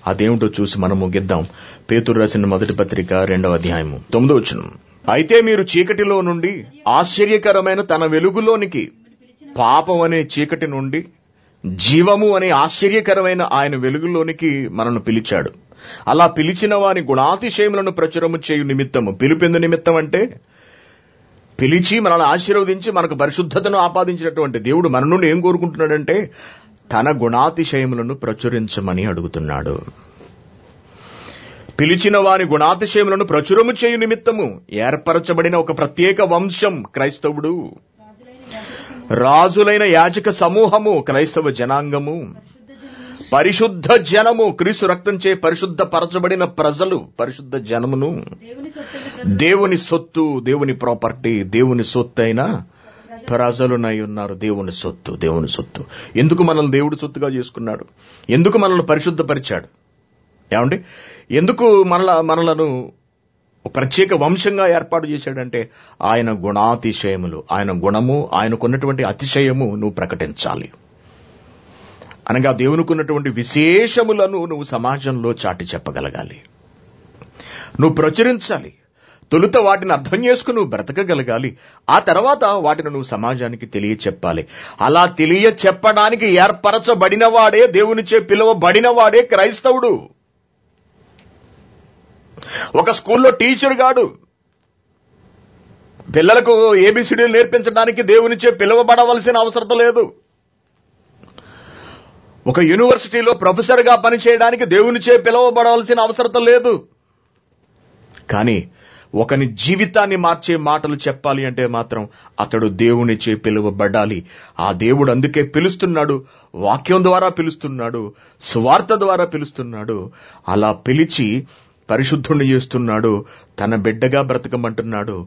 అదేమిటో చూసి మనం ముగిద్దాం. పేతురు రాసిన మొదటి పత్రిక 2వ అధ్యాయము 9వ వచనం. అయితే మీరు చీకటిలో నుండి ఆశ్చర్యకరమైన తన వెలుగులోనికి, పాపం అనే చీకటి నుండి జీవము అనే ఆశ్చర్యకరమైన ఆయన వెలుగులోనికి మనను పిలిచాడు. అలా పిలిచిన వారి గుణాతిశయములను ప్రచురము చేయు నిమిత్తము. పిలుపెందు నిమిత్తం అంటే పిలిచి మనల్ని ఆశీర్వదించి మనకు పరిశుద్ధతను ఆపాదించినటువంటి దేవుడు మన నుండి ఏం కోరుకుంటున్నాడంటే తన గుణాతిశయములను ప్రచురించమని అడుగుతున్నాడు. పిలిచిన వారి గుణాతిశయములను ప్రచురము చేయు నిమిత్తము ఏర్పరచబడిన ఒక ప్రత్యేక వంశం క్రైస్తవుడు, రాజులైన యాజక సమూహము క్రైస్తవ జనాంగము, పరిశుద్ధ జనము, క్రీస్తు రక్తంచే పరిశుద్ధ పరచబడిన ప్రజలు, పరిశుద్ధ జనమును, దేవుని సొత్తు, దేవుని ప్రాపర్టీ, దేవుని సొత్తు అయిన ప్రజలునై ఉన్నారు. దేవుని సొత్తు, దేవుని సొత్తు. ఎందుకు మనల్ని దేవుడు సొత్తుగా చేసుకున్నాడు? ఎందుకు మనల్ని పరిశుద్ధపరిచాడు? ఏమండి, ఎందుకు మనలను ప్రత్యేక వంశంగా ఏర్పాటు చేశాడంటే ఆయన గుణాతిశయములు, ఆయన గుణము, ఆయనకున్నటువంటి అతిశయము నువ్వు ప్రకటించాలి. అనగా దేవునికున్నటువంటి విశేషములను నువ్వు సమాజంలో చాటి చెప్పగలగాలి, నువ్వు ప్రచురించాలి. తొలుత వాటిని అర్థం చేసుకుని నువ్వు బ్రతకగలగాలి. ఆ తర్వాత వాటిని నువ్వు సమాజానికి తెలియచెప్పాలి. అలా తెలియచెప్పడానికి ఏర్పరచబడిన వాడే, దేవునిచే పిలువబడిన వాడే క్రైస్తవుడు. ఒక స్కూల్లో టీచర్ గాడు పిల్లలకు ఏబిసిడీలు నేర్పించడానికి దేవునిచే పిలువబడవలసిన అవసరం లేదు. ఒక యూనివర్సిటీలో ప్రొఫెసర్ గా పనిచేయడానికి దేవునిచే పిలువబడవలసిన అవసరం లేదు. కానీ ఒకని జీవితాన్ని మార్చే మాటలు చెప్పాలి అంటే మాత్రం అతడు దేవునిచే పిలువబడాలి. ఆ దేవుడు అందుకే పిలుస్తున్నాడు, వాక్యం ద్వారా పిలుస్తున్నాడు, సువార్త ద్వారా పిలుస్తున్నాడు. అలా పిలిచి పరిశుద్ధుణ్ణి చేస్తున్నాడు, తన బిడ్డగా బ్రతకమంటున్నాడు.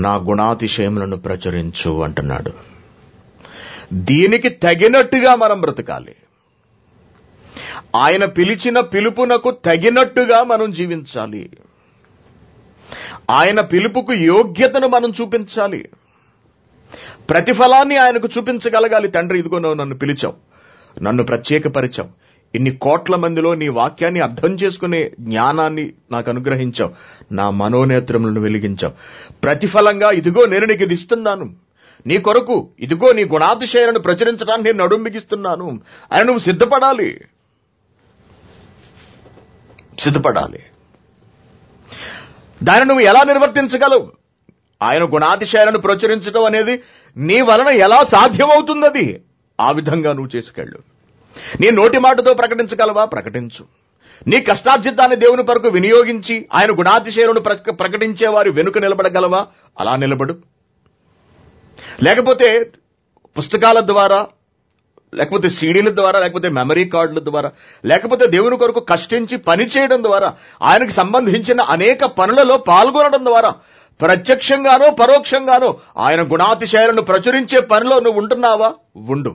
నా గుణాతిశయములను ప్రచురించు అంటున్నాడు. దీనికి తగినట్టుగా మనం బ్రతకాలి. ఆయన పిలిచిన పిలుపునకు తగినట్టుగా మనం జీవించాలి. ఆయన పిలుపుకు యోగ్యతను మనం చూపించాలి. ప్రతిఫలాన్ని ఆయనకు చూపించగలగాలి. తండ్రి, ఇదిగో నువ్వు నన్ను పిలిచావు, నన్ను ప్రత్యేకపరిచావు, ఇన్ని కోట్ల మందిలో నీ వాక్యాన్ని అర్థం చేసుకునే జ్ఞానాన్ని నాకు అనుగ్రహించావు, నా మనోనేత్రములను వెలిగించావు. ప్రతిఫలంగా ఇదిగో నేను నీకు ఇది ఇస్తున్నాను, నీ కొరకు ఇదిగో నీ గుణాతిశయాలను ప్రచురించడానికి నేను నడుం బిగిస్తున్నాను అని నువ్వు సిద్ధపడాలి. దాన్ని నువ్వు ఎలా నిర్వర్తించగలవు? ఆయన గుణాతిశయాలను ప్రచురించడం అనేది నీ వలన ఎలా సాధ్యమవుతున్నది? ఆ విధంగా నువ్వు చేసుకెళ్ళు. నీ నోటి మాటతో ప్రకటించగలవా? ప్రకటించు. నీ కష్టార్జితాన్ని దేవుని కొరకు వినియోగించి ఆయన గుణాతిశయాలను ప్రకటించే వారి వెనుక నిలబడగలవా? అలా నిలబడు. లేకపోతే పుస్తకాల ద్వారా, లేకపోతే సీడీల ద్వారా, లేకపోతే మెమరీ కార్డుల ద్వారా, లేకపోతే దేవుని కొరకు కష్టించి పని చేయడం ద్వారా, ఆయనకు సంబంధించిన అనేక పనులలో పాల్గొనడం ద్వారా ప్రత్యక్షంగానో పరోక్షంగానో ఆయన గుణాతిశయాలను ప్రచురించే పనిలో నువ్వు ఉంటున్నావా? ఉండు.